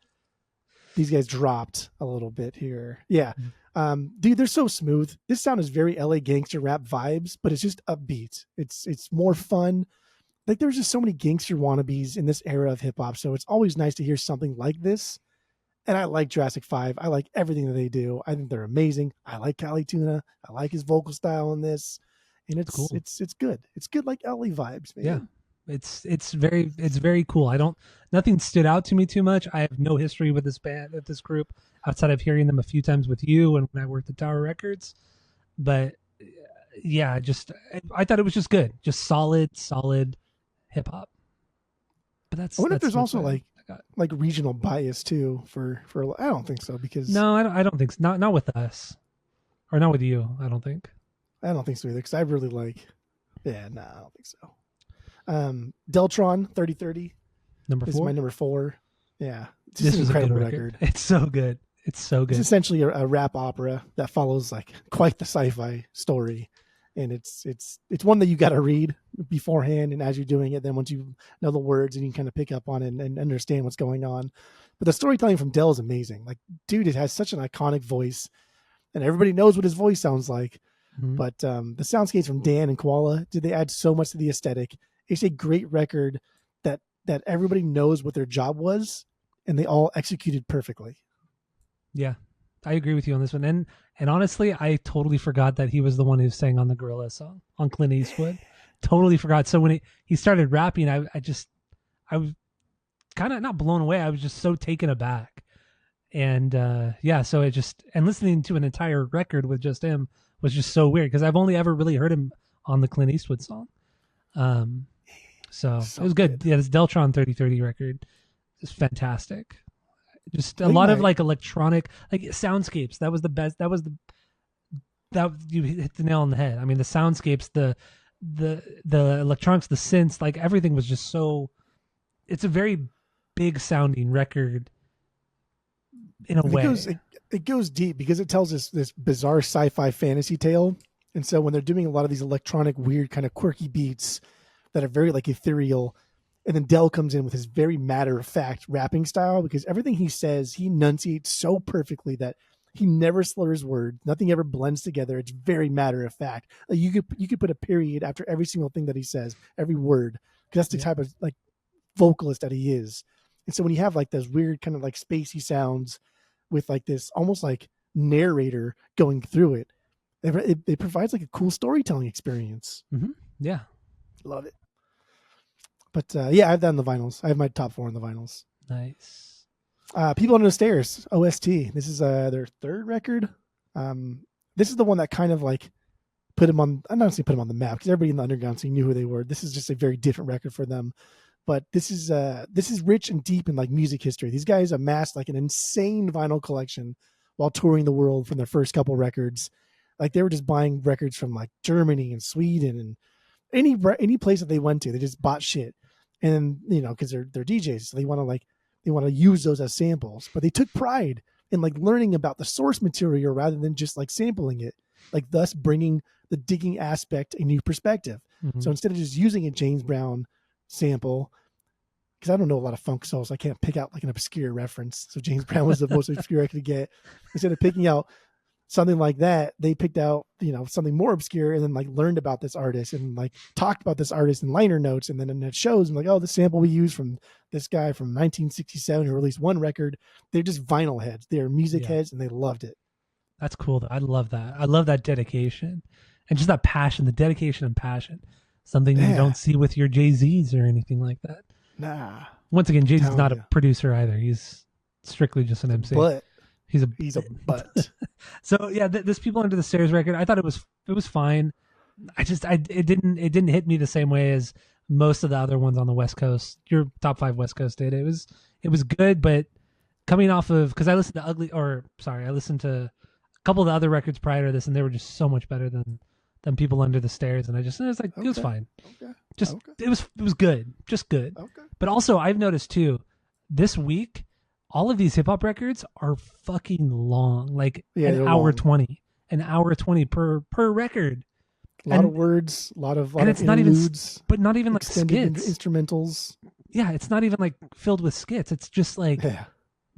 These guys dropped a little bit here. Yeah. Dude, they're so smooth. This sound is very LA gangster rap vibes, but it's just upbeat. It's more fun. Like there's just so many gangster wannabes in this era of hip hop. So it's always nice to hear something like this. And I like Jurassic 5. I like everything that they do. I think they're amazing. I like Cali Tuna. I like his vocal style in this. And it's cool. It's good. It's good like LA vibes, man. Yeah. It's very cool. Nothing stood out to me too much. I have no history with this band, with this group, outside of hearing them a few times with you and when I worked at Tower Records. But yeah, I thought it was just good, just solid hip hop. But I wonder if there's also like regional bias too for I don't think so because no, I don't think so. Not with us or not with you. I don't think so either because I really like. Yeah, no, I don't think so. Deltron 3030 number 4 is my number 4. Yeah, this is an incredible record. It's so good. It's so It's good. essentially a rap opera that follows like quite the sci-fi story, and it's one that you got to read beforehand, and as you're doing it, then once you know the words and you can kind of pick up on it and understand what's going on. But the storytelling from Dell is amazing. Like, dude, it has such an iconic voice, and everybody knows what his voice sounds like. Mhm. But the soundscapes from Dan and Koala, did they add so much to the aesthetic? It's a great record that everybody knows what their job was, and they all executed perfectly. Yeah, I agree with you on this one. And honestly, I totally forgot that he was the one who sang on the Gorilla song on Clint Eastwood. Totally forgot. So when he started rapping, I was kind of not blown away. I was just so taken aback. And yeah, so it just, and listening to an entire record with just him was just so weird because I've only ever really heard him on the Clint Eastwood song. So it was good. Yeah, this Deltron 3030 record is fantastic. Just a lot of like electronic, like soundscapes. That was the best. That you hit the nail on the head. I mean, the soundscapes, the electronics, the synths, like everything was just so. It's a very big sounding record in a way. It goes deep because it tells us this bizarre sci-fi fantasy tale. And so when they're doing a lot of these electronic, weird, kind of quirky beats that are very like ethereal, and then Dell comes in with his very matter-of-fact rapping style, because everything he says, he enunciates so perfectly that he never slurs words. Nothing ever blends together. It's very matter-of-fact. Like you could put a period after every single thing that he says, every word, because that's the type of like vocalist that he is. And so when you have like those weird kind of like spacey sounds with like this almost like narrator going through it, it provides like a cool storytelling experience. Mm-hmm. Yeah. Love it. But yeah, I have that on the vinyls. I have my top 4 on the vinyls. Nice. People Under the Stairs, OST. This is their third record. This is the one that kind of like put them on, I'm not saying put them on the map because everybody in the underground scene knew who they were. This is just a very different record for them. But this is rich and deep in like music history. These guys amassed like an insane vinyl collection while touring the world from their first couple records. Like they were just buying records from like Germany and Sweden and any place that they went to. They just bought shit, and you know, because they're DJs, so they want to use those as samples. But they took pride in like learning about the source material rather than just like sampling it, like thus bringing the digging aspect a new perspective. Mm-hmm. So instead of just using a James Brown sample, because I don't know a lot of funk souls, I can't pick out like an obscure reference. So James Brown was the most obscure I could get. Instead of picking out something like that, they picked out, you know, something more obscure and then like learned about this artist and like talked about this artist in liner notes. And then in it shows like, oh, the sample we used from this guy from 1967 who released one record. They're just vinyl heads. They're music heads, and they loved it. That's cool though. I love that. I love that dedication and just that passion, the dedication and passion. Something you don't see with your Jay-Z's or anything like that. Nah. Once again, Jay-Z's not a producer either. He's strictly just an MC. But he's a butt. So yeah, this People Under the Stairs record, I thought it was fine. It didn't hit me the same way as most of the other ones on the West Coast. Your top 5 West Coast did. It was good, but coming off of, because I listened to a couple of the other records prior to this, and they were just so much better than People Under the Stairs, and it was fine. It was good, just good. Okay. But also I've noticed too, this week, all of these hip hop records are fucking long, like an hour 20 per record. A lot of words, a lot of it's not even like skits, instrumentals. Yeah, it's not even like filled with skits. It's just like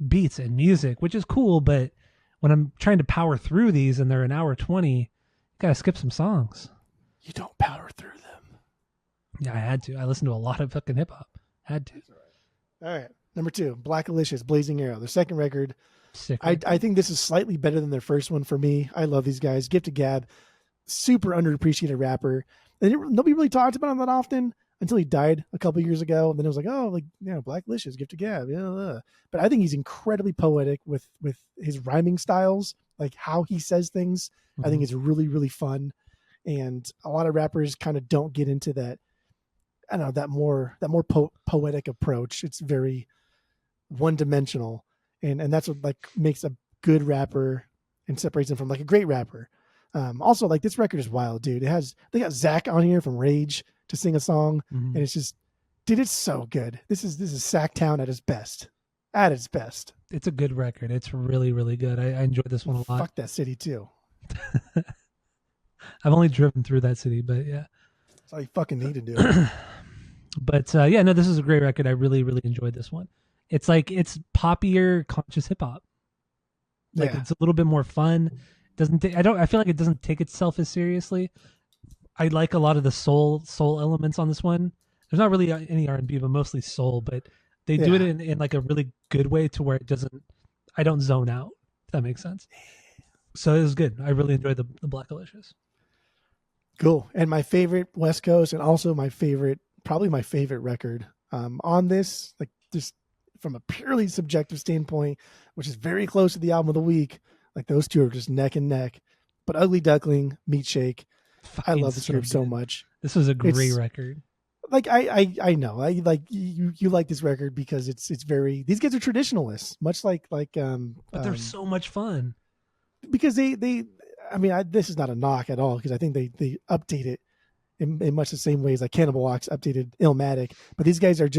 beats and music, which is cool. But when I'm trying to power through these and they're an hour 20, you gotta skip some songs. You don't power through them. Yeah, I had to. I listened to a lot of fucking hip hop. Had to. All right. Number 2, Black Alicious, Blazing Arrow, their second record. I think this is slightly better than their first one for me. I love these guys. Gift of Gab, super underappreciated rapper. And nobody really talked about him that often until he died a couple years ago. And then it was like, oh, like, yeah, Black Alicious, Gift of Gab. Yeah. But I think he's incredibly poetic with his rhyming styles, like how he says things. Mm-hmm. I think it's really, really fun. And a lot of rappers kind of don't get into that. I don't know, that more poetic approach. It's very one-dimensional, and that's what like makes a good rapper and separates him from like a great rapper. Also, like this record is wild, dude. They got Zach on here from Rage to sing a song, and it's just, dude, it's so good. This is Sacktown at its best. At its best. it's a good record. It's really, really good. I enjoyed this one a lot. Fuck that city too. I've only driven through that city, but yeah. That's all you fucking need to do. But yeah, no, this is a great record. I really, really enjoyed this one. It's like it's poppier, conscious hip hop. Like it's a little bit more fun. Doesn't I feel like it doesn't take itself as seriously. I like a lot of the soul elements on this one. There's not really any R&B, but mostly soul. But they do it in like a really good way to where it doesn't. I don't zone out. If that makes sense. So it was good. I really enjoyed the Black Delicious. Cool. And my favorite West Coast, and also probably my favorite record on this, like just from a purely subjective standpoint, which is very close to the album of the week. Like those two are just neck and neck. But Ugly Duckling, Meat Shake, I love this group so much. This was a great record. Like I know I like you like this record because it's very, these guys are traditionalists, much like but they're so much fun because they I mean this is not a knock at all because I think they update it in much the same ways like Cannibal Ox updated Illmatic, but these guys are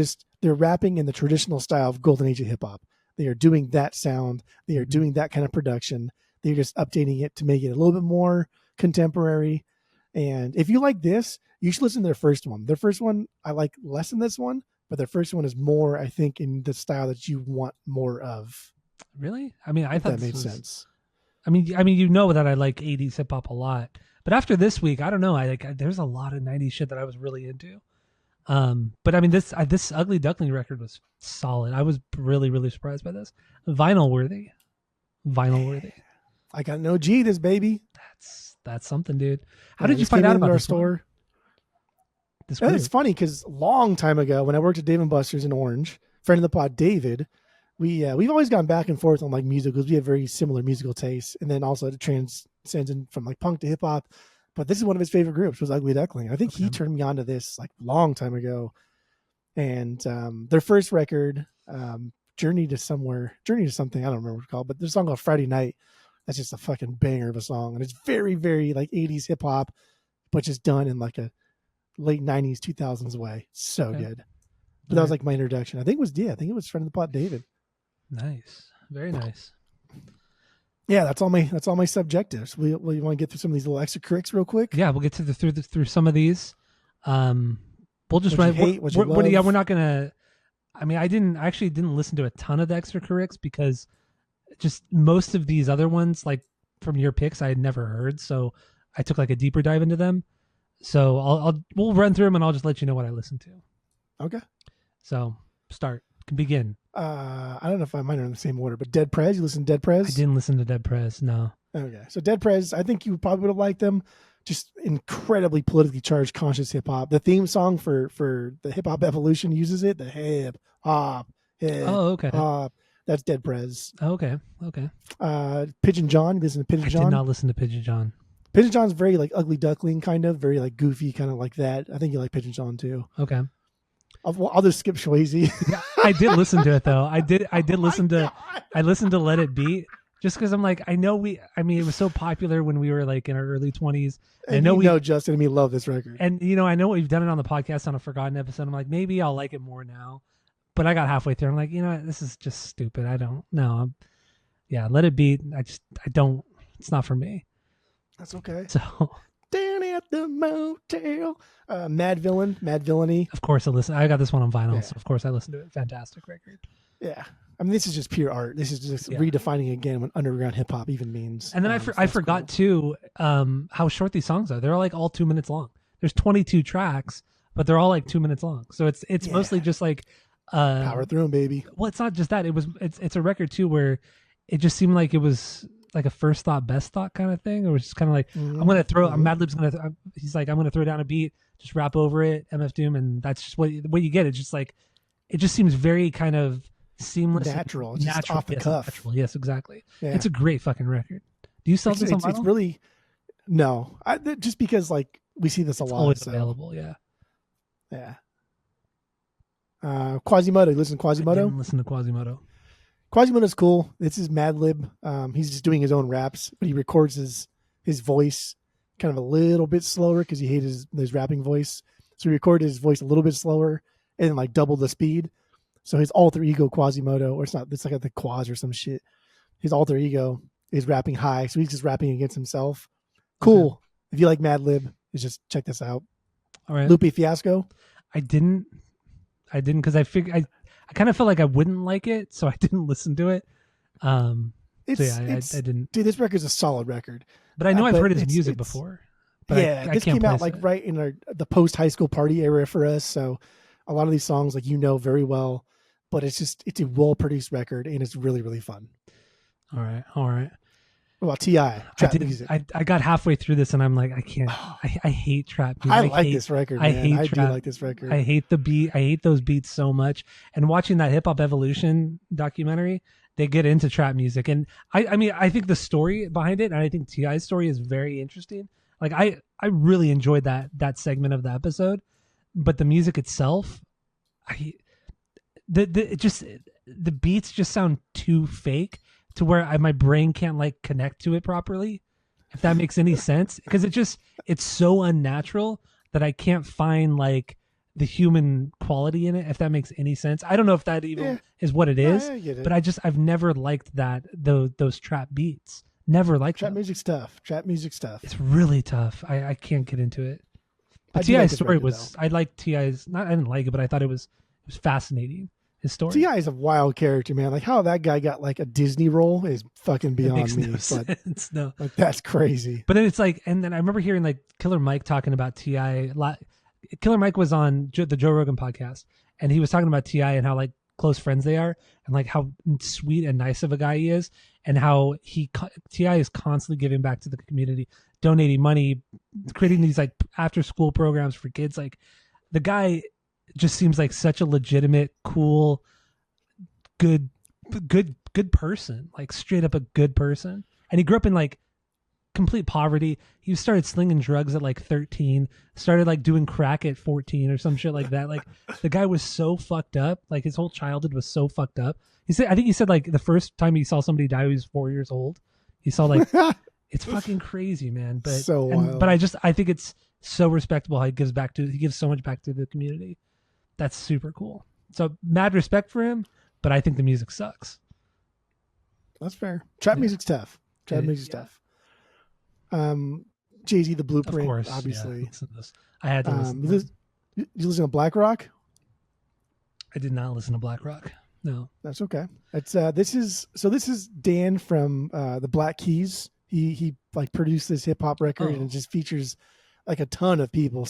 they're rapping in the traditional style of Golden Age of hip hop. They are doing that sound, they are doing that kind of production. They're just updating it to make it a little bit more contemporary. And if you like this, you should listen to their first one. Their first one I like less than this one, but their first one is more, I think, in the style that you want more of. Really? I mean, I thought that made sense. I mean, you know that I like 80s hip hop a lot, but after this week, I don't know. There's a lot of 90s shit that I was really into. But I mean, this Ugly Duckling record was solid. I was really, really surprised by this. Vinyl worthy. I got no G this baby. That's something, dude. How did you find out about our this store? It's funny because a long time ago when I worked at Dave & Buster's in Orange, friend of the pod David, we've always gone back and forth on like music because we have very similar musical tastes, and then also it transcends in from like punk to hip hop. But this is one of his favorite groups was Ugly Duckling. I think he turned me on to this like a long time ago. And their first record, Journey to something, I don't remember what it's called, but there's a song called Friday Night. That's just a fucking banger of a song. And it's very, very like 80s hip hop, but just done in like a late 90s, 2000s way. So good. But that was like my introduction. I think it was friend of the pod, David. Nice. Very nice. Yeah, that's all my subjectives. You want to get through some of these little extra cricks real quick? Yeah, we'll get through some of these. We'll just we're not gonna. I mean, I actually didn't listen to a ton of the extra cricks because just most of these other ones, like from your picks, I had never heard. So I took like a deeper dive into them. So we'll run through them and I'll just let you know what I listened to. Okay. So begin. I don't know if mine are in the same order, but Dead Prez, you listen to Dead Prez? I didn't listen to Dead Prez, no. Okay. So Dead Prez, I think you probably would have liked them. Just incredibly politically charged conscious hip hop. The theme song for the hip hop evolution uses it. The hip hop. That's Dead Prez. Okay. Pigeon John, you listen to Pigeon John? I did not listen to Pigeon John. Pigeon John's very like Ugly Duckling kind of, very like goofy, kind of like that. I think you like Pigeon John too. Okay. I'll just skip Swayze. Yeah, I did listen to it though. I listened to Let It Beat just because I'm like, it was so popular when we were like in our early 20s. And Justin and me love this record. And I know we've done it on the podcast on a forgotten episode. I'm like, maybe I'll like it more now. But I got halfway through. I'm like, this is just stupid. I don't know. Let It Beat. It's not for me. That's okay. So down at the motel. Mad Villainy. Of course I listen. I got this one on vinyl, so of course I listened to it. Fantastic record. Yeah. I mean, this is just pure art. This is just redefining again what underground hip hop even means. And then I forgot too how short these songs are. They're all 2 minutes long. There's 22 tracks, but they're all like 2 minutes long. So it's mostly just like power through them, baby. Well, it's not just that. It's a record too where it just seemed like it was like a first thought, best thought kind of thing. Or it's just kind of like I'm gonna throw. Madlib's gonna. He's like I'm gonna throw down a beat, just rap over it, MF Doom, and that's just what you get. It's just like it just seems very kind of seamless, natural, just off the cuff. Natural. Yes, exactly. Yeah. It's a great fucking record. Do you sell this on vinyl? It's really no. Just because like we see this a lot. Always available. Yeah. Yeah. Quasimodo. You listen to Quasimodo? I didn't listen to Quasimodo. Quasimodo's cool. This is Madlib. He's just doing his own raps, but he records his voice kind of a little bit slower because he hated his rapping voice. So he recorded his voice a little bit slower and like double the speed. So his alter ego Quasimodo, or it's like the Quas or some shit. His alter ego is rapping high, so he's just rapping against himself. Cool. Okay. If you like Madlib, just check this out. All right. Lupe Fiasco. I didn't because I figured I kind of felt like I wouldn't like it, so I didn't listen to it. I didn't. Dude, this record's a solid record. But I know I've heard his music before. But yeah, this came out like right in the post high school party era for us. So a lot of these songs, like very well. But it's a well produced record, and it's really, really fun. All right. What about T.I.? Trap music. I got halfway through this, and I'm like, I can't. I hate trap music. I like this record, man. I do like this record. I hate the beat. I hate those beats so much. And watching that Hip Hop Evolution documentary, they get into trap music, and I mean, I think the story behind it, and I think T.I.'s story is very interesting. Like I really enjoyed that segment of the episode, but the music itself, the beats just sound too fake to where my brain can't like connect to it properly, if that makes any sense. Because it's so unnatural that I can't find like the human quality in it, if that makes any sense. I don't know if that even is what it is, but I've never liked those trap beats. Never liked trap music stuff. It's really tough. I can't get into it. But T.I.'s story was, I liked T.I.'s, I didn't like it, but I thought it was fascinating. His story. T.I. is a wild character, man. Like how that guy got like a Disney role is fucking beyond me. No sense. No. Like that's crazy. But then it's like, and then I remember hearing like Killer Mike talking about T.I. Killer Mike was on the Joe Rogan podcast, and he was talking about T.I. and how like close friends they are, and like how sweet and nice of a guy he is, and how T.I. is constantly giving back to the community, donating money, creating these like after school programs for kids. Like the guy just seems like such a legitimate, cool, good person, like straight up a good person. And he grew up in like complete poverty. He started slinging drugs at like 13, started like doing crack at 14 or some shit like that. Like the guy was so fucked up. Like his whole childhood was so fucked up. I think he said like the first time he saw somebody die, he was 4 years old. He saw like, it's fucking crazy, man. But so wild. But I think it's so respectable how he gives so much back to the community. That's super cool. So mad respect for him, but I think the music sucks. That's fair. Trap music's tough. Music's tough. Jay-Z, The Blueprint, of course, obviously. Yeah, I had to listen to this. You listen to Black Rock? I did not listen to Black Rock. No. That's okay. It's this is Dan from the Black Keys. He like produced this hip hop record and it just features like a ton of people.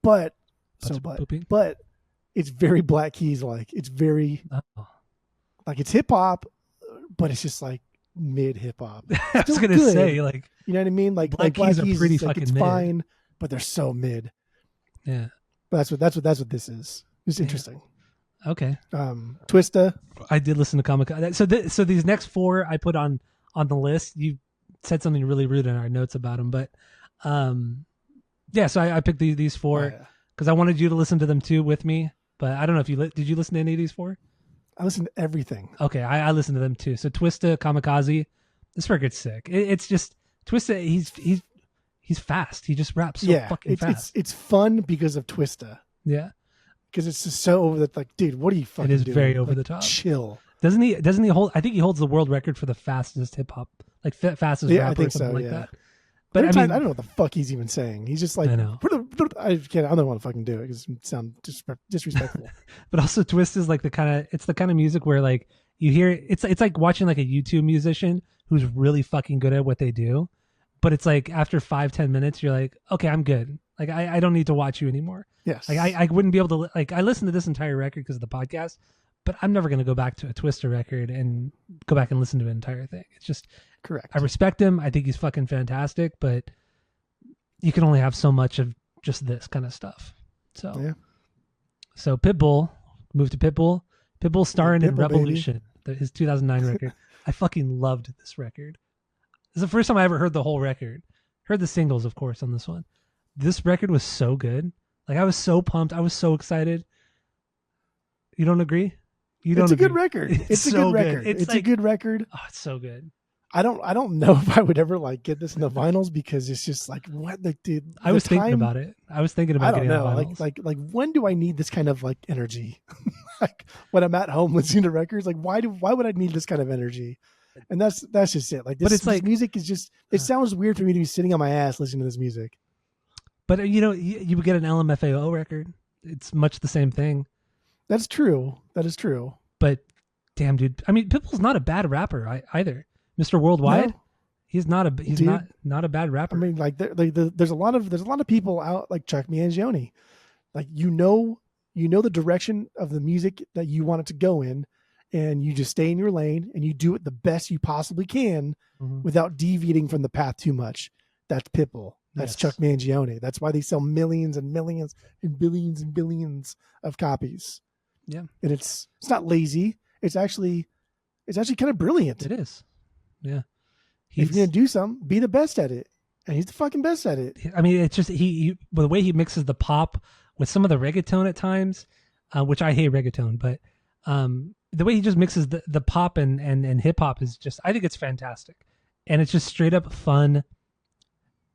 But it's very Black Keys like. It's very like it's hip hop, but it's just like mid hip hop. I was gonna say, like, you know what I mean? Like Black Keys are pretty fucking it's mid. fine, but they're so mid. Yeah. But that's what this is. It's interesting. Okay. Twista. I did listen to Comic Con. So these next four I put on the list. You said something really rude in our notes about them, but yeah. So I picked these four because I wanted you to listen to them too with me. But I don't know if did you listen to any of these four? I listened to everything. Okay, I listened to them too. So Twista, Kamikaze, this record's sick. It's just Twista. He's fast. He just raps so fucking fast. It's fun because of Twista. Yeah, because it's just so over the like, dude. What are you fucking doing? It is very over the top. Chill. Doesn't he hold? I think he holds the world record for the fastest hip hop, like fastest rapper, I think or something so, like that. But I don't know what the fuck he's even saying. He's just like, I know. I don't want to fucking do it because it sounds disrespectful. But also, Twist is like the kind of music where like you hear it's like watching like a YouTube musician who's really fucking good at what they do, but it's like after 5-10 minutes you're like, okay, I'm good. Like I don't need to watch you anymore. Yes. Like I wouldn't be able to like I listened to this entire record because of the podcast, but I'm never gonna go back to a Twista record and go back and listen to an entire thing. It's just correct. I respect him. I think he's fucking fantastic, but you can only have so much of just this kind of stuff. So Pitbull, move to Pitbull. Pitbull starring in Revolution, his 2009 record. I fucking loved this record. This is the first time I ever heard the whole record. Heard the singles, of course, on this one. This record was so good. Like I was so pumped. I was so excited. You don't agree? It's a good record. It's a good record. It's like, a good record. Oh, it's so good. I don't know if I would ever like get this in the vinyls because it's just like what the dude. I was thinking about it. I was thinking about getting on vinyls. Like when do I need this kind of like energy? Like when I'm at home listening to records, like why would I need this kind of energy? And that's just it. Like this, but it's like music is just it sounds weird for me to be sitting on my ass listening to this music. But you would get an LMFAO record. It's much the same thing. That's true. That is true. But damn, dude. I mean, Pitbull's not a bad rapper either. Mr. Worldwide, no. He's not a bad rapper. I mean, like there's a lot of people out like Chuck Mangione, like you know the direction of the music that you want it to go in, and you just stay in your lane and you do it the best you possibly can without deviating from the path too much. That's Pitbull. That's Chuck Mangione. That's why they sell millions and millions and billions of copies. Yeah, and it's not lazy. It's actually kind of brilliant. It is. Yeah. If you're going to do something, be the best at it. And he's the fucking best at it. I mean, it's just the way he mixes the pop with some of the reggaeton at times, which I hate reggaeton, but the way he just mixes the pop and hip hop is just, I think it's fantastic. And it's just straight up fun.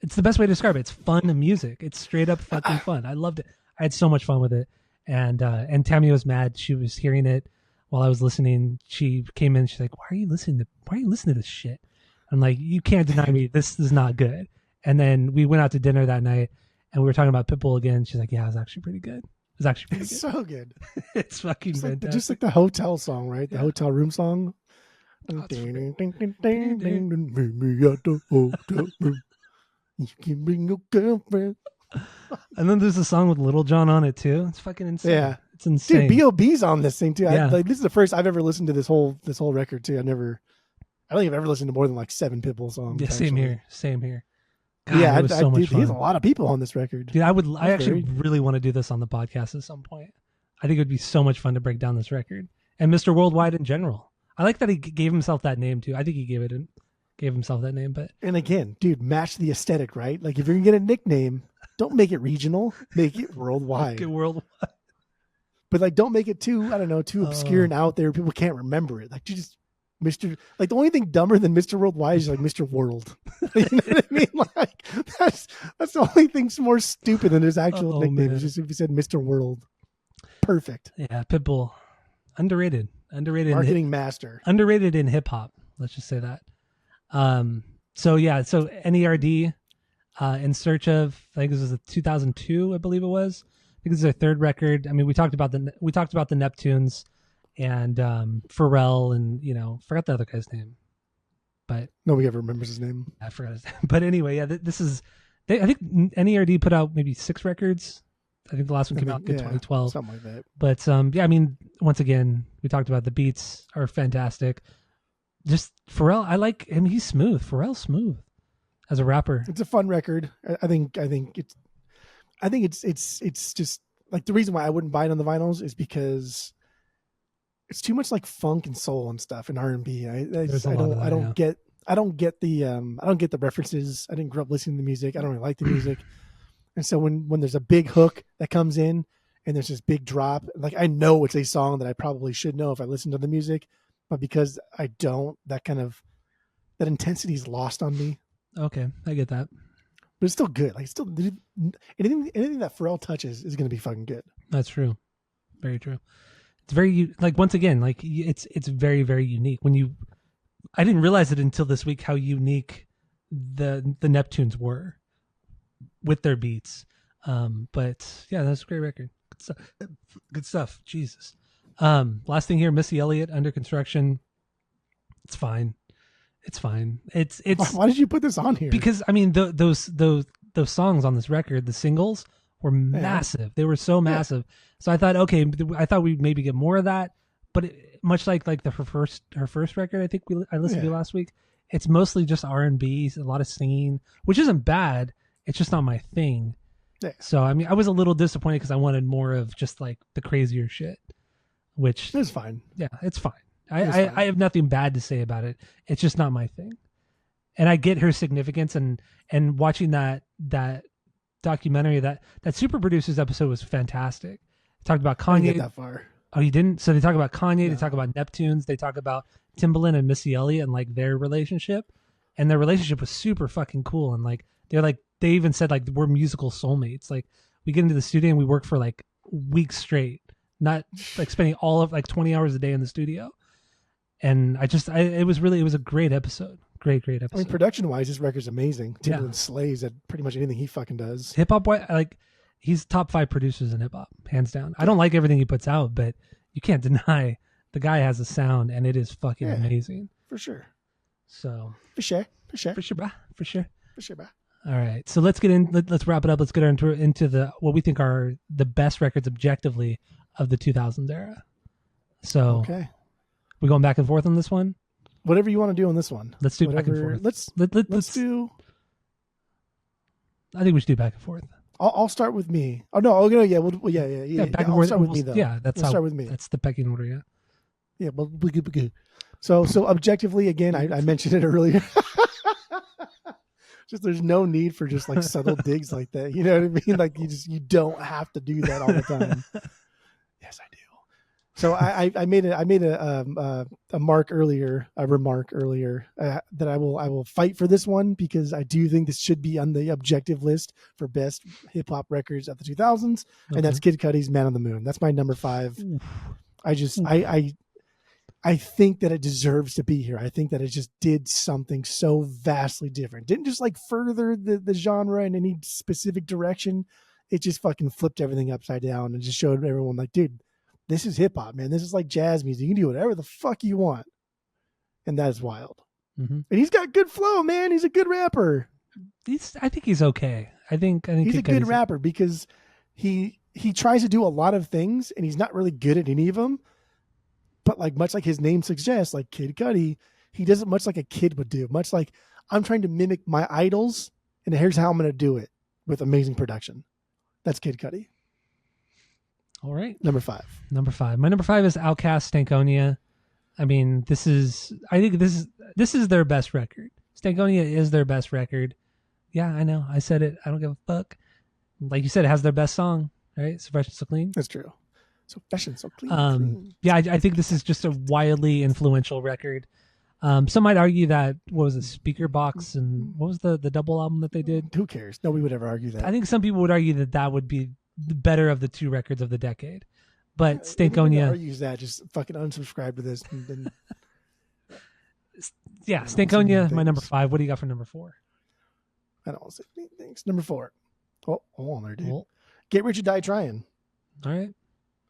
It's the best way to describe it. It's fun music. It's straight up fucking fun. I loved it. I had so much fun with it. And Tammy was mad. She was hearing it while I was listening. She came in. She's like, why are you listening to this shit? I'm like, you can't deny me. This is not good. And then we went out to dinner that night and we were talking about Pitbull again. She's like, yeah, it was actually pretty good. It's so good. It's fucking fantastic. Just like the hotel song, right? The hotel room song. You can bring your girlfriend. And then there's a song with Little John on it too. It's fucking insane. Yeah, it's insane. Dude, B.O.B.'s on this thing too. Yeah. This is the first I've ever listened to this whole record too. I don't think I've ever listened to more than like 7 Pitbull songs. Yeah, same here. God, yeah, it was so much fun. He has a lot of people on this record. Dude, I actually really want to do this on the podcast at some point. I think it would be so much fun to break down this record and Mr. Worldwide in general. I like that he gave himself that name too. I think he gave himself that name, but and again, dude, match the aesthetic, right? Like if you're gonna get a nickname, don't make it regional, make it worldwide. Make it worldwide. But like, don't make it too obscure and out there. People can't remember it. Like you just Mr. Like the only thing dumber than Mr. Worldwide is like Mr. World. You know what I mean? Like that's the only thing more stupid than his actual nickname. It's just if you said Mr. World. Perfect. Yeah, Pitbull, underrated marketing master, underrated in hip hop. Let's just say that. So NERD, In Search Of, I think this was a 2002, I believe it was. I think this is their third record. I mean, we talked about the Neptunes and Pharrell and forgot the other guy's name, but nobody ever remembers his name. I forgot his name. But anyway, yeah, this is. I think NERD put out maybe 6 records. I think the last one came out in 2012, something like that. But I mean, once again, we talked about the beats are fantastic. Just Pharrell, I like him. He's smooth. Pharrell's smooth as a rapper. It's a fun record. I think it's just like the reason why I wouldn't buy it on the vinyls is because it's too much like funk and soul and stuff and R&B. I don't get the references. I didn't grow up listening to the music. I don't really like the music. And so when there's a big hook that comes in and there's this big drop, like I know it's a song that I probably should know if I listen to the music, but because I don't, that intensity is lost on me. Okay, I get that. But it's still good. Like anything that Pharrell touches is going to be fucking good. That's true. Very true. It's very once again, like it's very, very unique. I didn't realize it until this week how unique the Neptunes were with their beats. But yeah, that's a great record. Good stuff. Jesus. Last thing here, Missy Elliott, Under Construction. It's fine. It's Why did you put this on here? Because I mean those songs on this record, the singles were massive. Yeah. They were so massive. Yeah. So I thought we'd maybe get more of that, but much like her first record, I think I listened to last week. It's mostly just R&B, a lot of singing, which isn't bad. It's just not my thing. Yeah. So I mean, I was a little disappointed because I wanted more of just like the crazier shit, which is fine. Yeah, it's fine. I have nothing bad to say about it. It's just not my thing. And I get her significance and watching that documentary, that Super Producers episode was fantastic. It talked about Kanye. I didn't get that far. Oh, you didn't? So they talk about Kanye, No. they talk about Neptunes, they talk about Timbaland and Missy Elliott and like their relationship. And their relationship was super fucking cool. And like they even said like we're musical soulmates. Like we get into the studio and we work for like weeks straight, not like spending all of like 20 hours a day in the studio. And it was a great episode. Great episode. I mean, production wise, this record's amazing. Timbaland Yeah. slays at pretty much anything he fucking does. Hip hop, like he's top 5 producers in hip hop, hands down. I don't like everything he puts out, but you can't deny the guy has a sound and it is fucking amazing. For sure. So For sure. Bro. All right, so let's get in. Let's wrap it up. Let's get into the what we think are the best records objectively of the 2000s era. So, okay, we going back and forth on this one. Whatever you want to do on this one. Let's do back and forth. Let's do. I think we should do back and forth. I'll start with me. Oh no, okay, yeah, yeah. Back and I'll forth. start with me though. Yeah, start with me. That's the pecking order. Yeah. Yeah, but so objectively, again, I mentioned it earlier. Just there's no need for just like subtle digs like that. You know what I mean? Like you don't have to do that all the time. Yes, I do. So I made a remark earlier that I will fight for this one because I do think this should be on the objective list for best hip hop records of the 2000s, and that's Kid Cudi's "Man on the Moon." That's my number 5. I think that it deserves to be here. I think that it just did something so vastly different. Didn't just like further the genre in any specific direction. It just fucking flipped everything upside down and just showed everyone like, dude, this is hip hop, man. This is like jazz music. You can do whatever the fuck you want. And that is wild. Mm-hmm. And he's got good flow, man. He's a good rapper. I think he's okay. I think he's a good rapper because he tries to do a lot of things and he's not really good at any of them. But like much like his name suggests, like Kid Cudi, he does it much like a kid would do. Much like I'm trying to mimic my idols, and here's how I'm going to do it with amazing production. That's Kid Cudi. All right, number 5. My number 5 is Outkast Stankonia. I mean, I think this is their best record. Stankonia is their best record. Yeah, I know. I said it. I don't give a fuck. Like you said, it has their best song, right? So Fresh and So Clean. That's true. So fresh and so clean. Yeah, I think this is just a wildly influential record. Some might argue that what was a Speaker Box and what was the double album that they did? Who cares? Nobody would ever argue that. I think some people would argue that would be the better of the 2 records of the decade. But Stankonia argues that. Just fucking unsubscribe to this. And then... yeah, Stankonia, my number 5. What do you got for number 4? I don't want to say things. Number 4. Oh, hold on there, dude. Well, Get Rich or Die Trying. All right.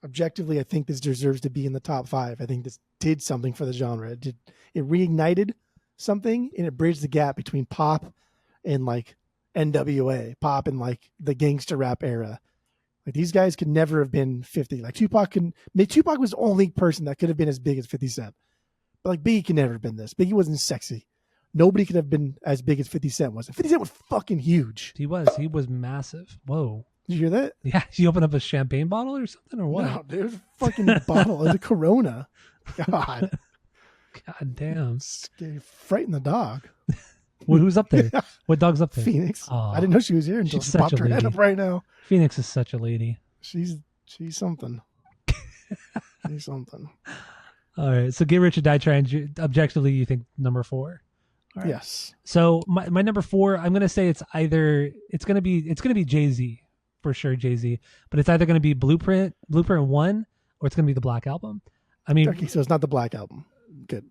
Objectively, I think this deserves to be in the top 5. I think this did something for the genre. It reignited something and it bridged the gap between pop and like NWA, pop and like the gangster rap era. Like these guys could never have been 50. Like Tupac was the only person that could have been as big as 50 Cent. But like Biggie could never have been this. Biggie wasn't sexy. Nobody could have been as big as 50 Cent was. 50 Cent was fucking huge. He was massive. Whoa. Did you hear that? Yeah, you open up a champagne bottle or something, or what? No, dude, it was a fucking bottle. It was a Corona. God damn. Frighten the dog. Well, who's up there? What dog's up there? Phoenix. Oh, I didn't know she was here until she popped her head up right now. Phoenix is such a lady. She's something. She's something. All right, so Get Rich or Die Trying. Objectively, you think number 4? All right. Yes. So my number 4, I'm gonna say it's gonna be Jay-Z. For sure, Jay-Z, but it's either going to be Blueprint 1, or it's going to be the Black Album. I mean, okay, so it's not the Black Album. Good.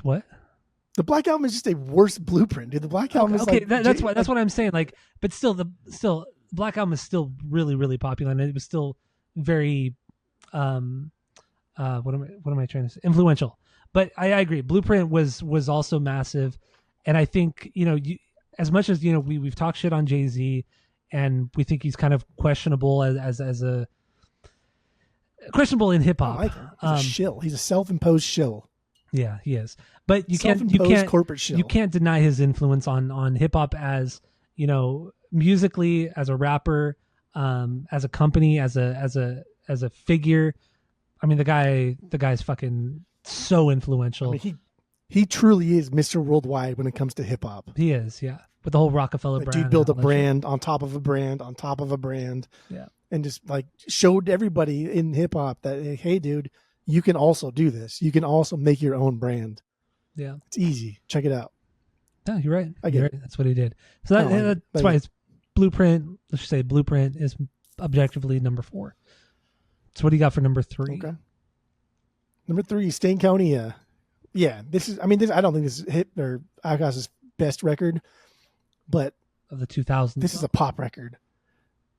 What? The Black Album is just a worse Blueprint, dude. The Black Album is okay. Like that's what I'm saying. Like, but still, Black Album is still really, really popular, and it was still very, what am I trying to say? Influential. But I agree. Blueprint was also massive, and I think as much as we've talked shit on Jay-Z. And we think he's kind of questionable as a questionable in hip hop. He's a shill. He's a self-imposed shill. Yeah, he is. But you can't corporate shill. You can't deny his influence on hip hop as musically, as a rapper, as a company, as a figure. I mean, the guy's fucking so influential. I mean, he truly is Mr. Worldwide when it comes to hip hop. He is, yeah. With the whole Rockefeller Like, brand. dude built a and all that brand on top of a brand on top of a brand. Yeah. And just like showed everybody in hip hop that, hey, dude, you can also do this. You can also make your own brand. shit. Yeah. It's easy. Check it out. No, you're right. I get You're it. right. That's what he did. So I like it. that's Like why it. it's Blueprint. Let's just say Blueprint is objectively number 4. So what do you got for number 3? Okay. Number 3, Stain County. Yeah, this is. I mean, I don't think this is hit or Outkast's best record, but Of the 2000s. this is a pop record.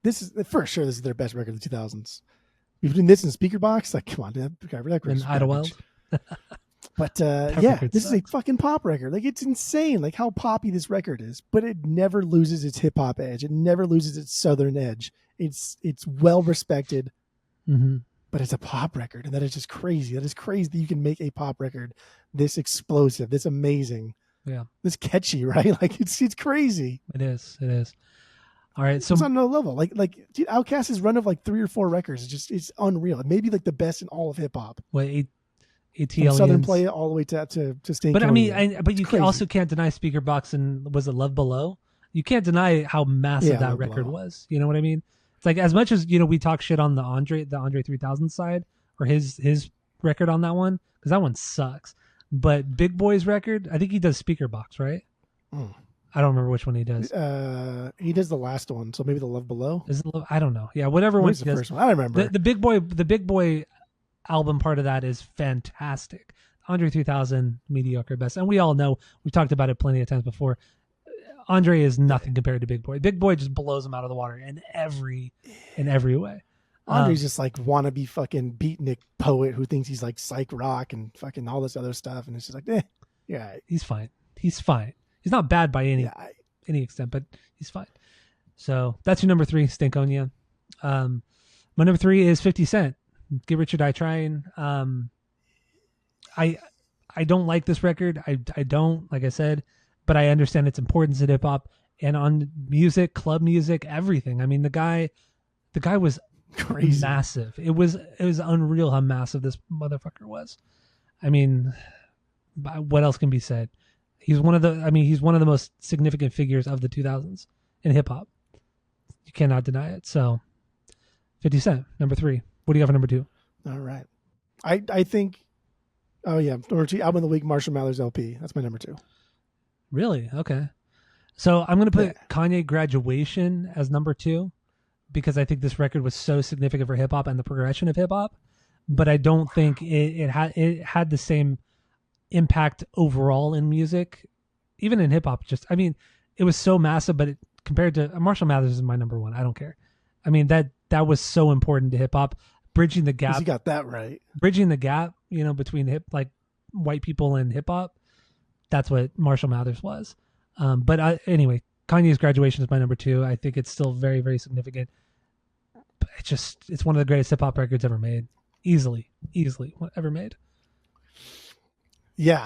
This is for sure. This is their best record of the 2000s. Between this and Speaker Box, like, come on, that record's And Idlewild. But yeah, this is a fucking pop record. Like, it's insane, like how poppy this record is. But it never loses its hip hop edge. It never loses its southern edge. It's well respected. Mm-hmm. But it's a pop record, and that is just crazy. That is crazy that you can make a pop record this explosive, this amazing, this catchy, right? Like it's crazy. It is. All right, so it's on another level. Like dude, Outkast's run of like 3 or 4 records is it's unreal. Maybe like the best in all of hip hop. wait, From ATL Southern Play all the way to Stain But County. I mean, but you also can't deny Speaker Box and was it Love Below? You can't deny how massive that Love record Below. was. You know what I mean? It's like as much as we talk shit on the Andre 3000 side or his record on that one because that one sucks. But Big Boy's record, I think he does Speaker Box, right? Mm. I don't remember which one he does. He does the last one, so maybe the Love Below. Is it I don't know. Yeah, whatever one What's he the does. first one? I don't remember. The Big Boy album part of that is fantastic. Andre 3000 mediocre best, and we all know we've talked about it plenty of times before. Andre is nothing compared to Big Boy. Big Boy just blows him out of the water in every way. Andre's just like wannabe fucking beatnik poet who thinks he's like psych rock and fucking all this other stuff, and it's just like, yeah, He's fine. He's not bad by any extent, but he's fine. So that's your number 3, Stankonia. My number 3 is 50 Cent. Get Rich or Die Trying. I don't like this record. I don't, like I said, but I understand its importance in hip hop and on music, club music, everything. I mean, the guy was crazy, massive. It was unreal how massive this motherfucker was. I mean, what else can be said? He's one of the most significant figures of the 2000s in hip hop. You cannot deny it. So 50 Cent, number 3. What do you have for number 2? All right. I think, number 2, Album of the Week, Marshall Mathers LP. That's my number 2. Really? Okay. So I'm going to put Kanye Graduation as number 2 because I think this record was so significant for hip hop and the progression of hip hop, but I don't think it had the same impact overall in music, even in hip hop. It was so massive, but compared to Marshall Mathers is my number 1. I don't care. I mean, that was so important to hip hop, bridging the gap. You got that right. Bridging the gap, between white people and hip hop. That's what Marshall Mathers was. Anyway, Kanye's Graduation is my number 2. I think it's still very, very significant. But it's one of the greatest hip hop records ever made. Easily ever made. Yeah.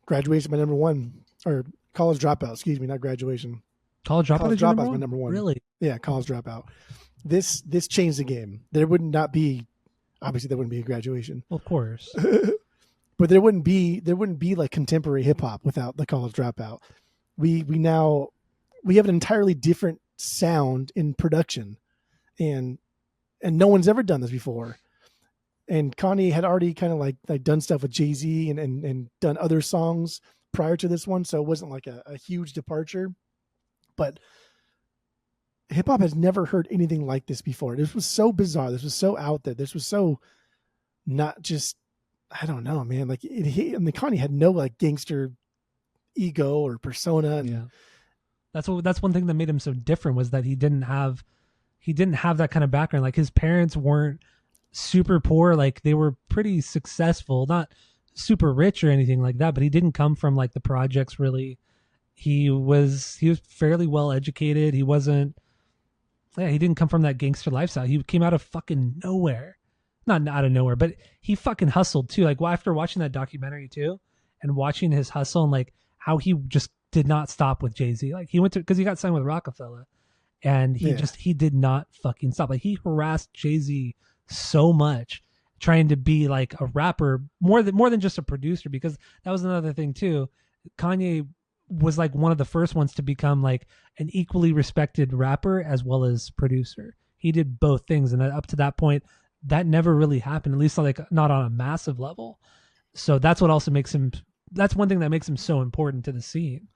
Graduation, my number 1. Or College Dropout, excuse me, not Graduation. College Dropout is my number 1. Really? Yeah, College Dropout. This changed the game. There wouldn't be a Graduation. Of course. But there wouldn't be like contemporary hip hop without the College Dropout. We have an entirely different sound in production, and no one's ever done this before. And Kanye had already kind of like done stuff with Jay-Z and done other songs prior to this one, so it wasn't like a huge departure. But hip hop has never heard anything like this before. This was so bizarre. This was so out there. This was so not just, I don't know, man. Like Kanye had no like gangster ego or persona. And, that's one thing that made him so different was that he didn't have that kind of background. Like his parents weren't super poor. Like they were pretty successful, not super rich or anything like that, but he didn't come from like the projects really. He was fairly well educated. He didn't come from that gangster lifestyle. He came out of fucking nowhere. Not out of nowhere, but he fucking hustled too. Like after watching that documentary too and watching his hustle and like how he just did not stop with Jay-Z. Like he went to, because he got signed with Rockefeller and he did not fucking stop. Like he harassed Jay-Z so much trying to be like a rapper more than just a producer, because that was another thing too. Kanye was like one of the first ones to become like an equally respected rapper as well as producer. He did both things, and up to that point, that never really happened, at least like not on a massive level. So that's what also makes him. That's one thing that makes him so important to the scene,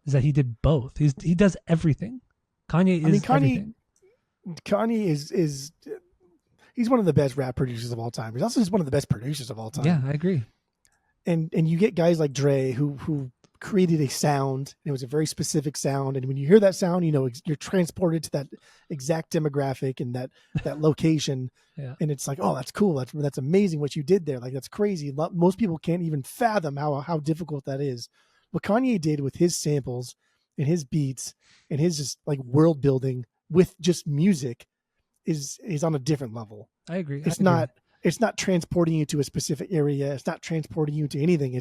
is that he did both. He does everything. Kanye is everything. Kanye is he's one of the best rap producers of all time. He's also just one of the best producers of all time. Yeah, I agree. And you get guys like Dre who created a sound. And it was a very specific sound, and when you hear that sound, you know you're transported to that exact demographic and that location. Yeah. And it's like, oh, that's cool. That's amazing what you did there. Like, that's crazy. Most people can't even fathom how difficult that is. What Kanye did with his samples and his beats and his just like world building with just music is on a different level. I agree. It's not transporting you to a specific area. It's not transporting you to anything.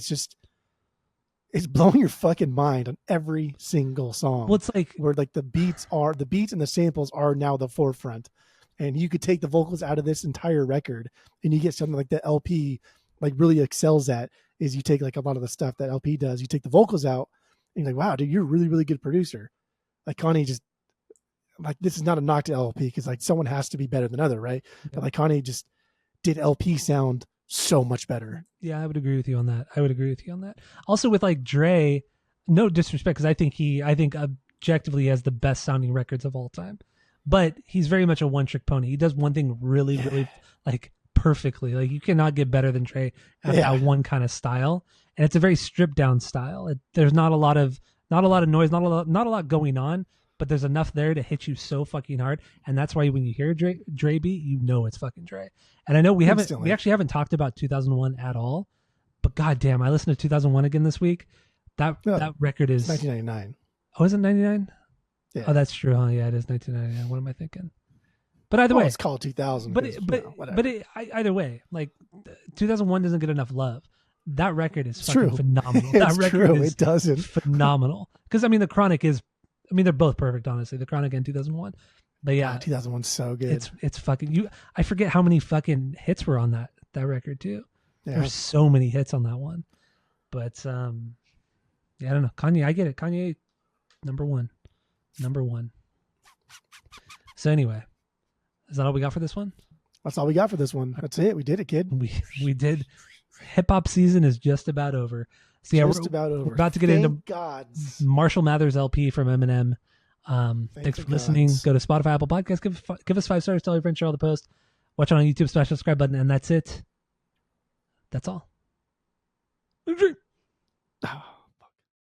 It's blowing your fucking mind on every single song. Well, it's like where like the beats and the samples are now the forefront, and you could take the vocals out of this entire record and you get something like the LP like really excels at, is you take like a lot of the stuff that LP does, you take the vocals out and you're like, wow, dude, you're a really, really good producer. Like Kanye just like, this is not a knock to LP, because like someone has to be better than other, right? Yeah. But like Kanye just did LP sound so much better. Yeah, I would agree with you on that. Also with like Dre, no disrespect, because I think objectively he has the best sounding records of all time, but he's very much a one trick pony. He does one thing really, really like perfectly. Like, you cannot get better than Dre at that one kind of style, and it's a very stripped down style. There's not a lot of noise, not a lot going on, but there's enough there to hit you so fucking hard. And that's why when you hear Dre beat, you know it's fucking Dre. And I know we actually haven't talked about 2001 at all, but goddamn, I listened to 2001 again this week. That record is 1999. Oh, is it 99? Yeah. Oh, that's true. Huh? Yeah, it is 1999. What am I thinking? But either way, it's called 2000. Either way, like 2001 doesn't get enough love. That record is fucking true. phenomenal. That record is it doesn't phenomenal. Because I mean, the Chronic is. I mean, they're both perfect, honestly. The Chronic and 2001. But yeah, 2001's so good. It's fucking you. I forget how many fucking hits were on that record too. Yeah. There's so many hits on that one. But yeah, I don't know. Kanye, I get it. Kanye, number one. So anyway, is that all we got for this one? That's all we got for this one. That's it. We did it, kid. We did. Hip hop season is just about over. So yeah, we're about to get into Marshall Mathers LP from Eminem. Thanks for listening. Go to Spotify, Apple Podcasts. Give us 5 stars. Tell your friends, share all the post. Watch it on YouTube. Smash the subscribe button, and that's it. That's all.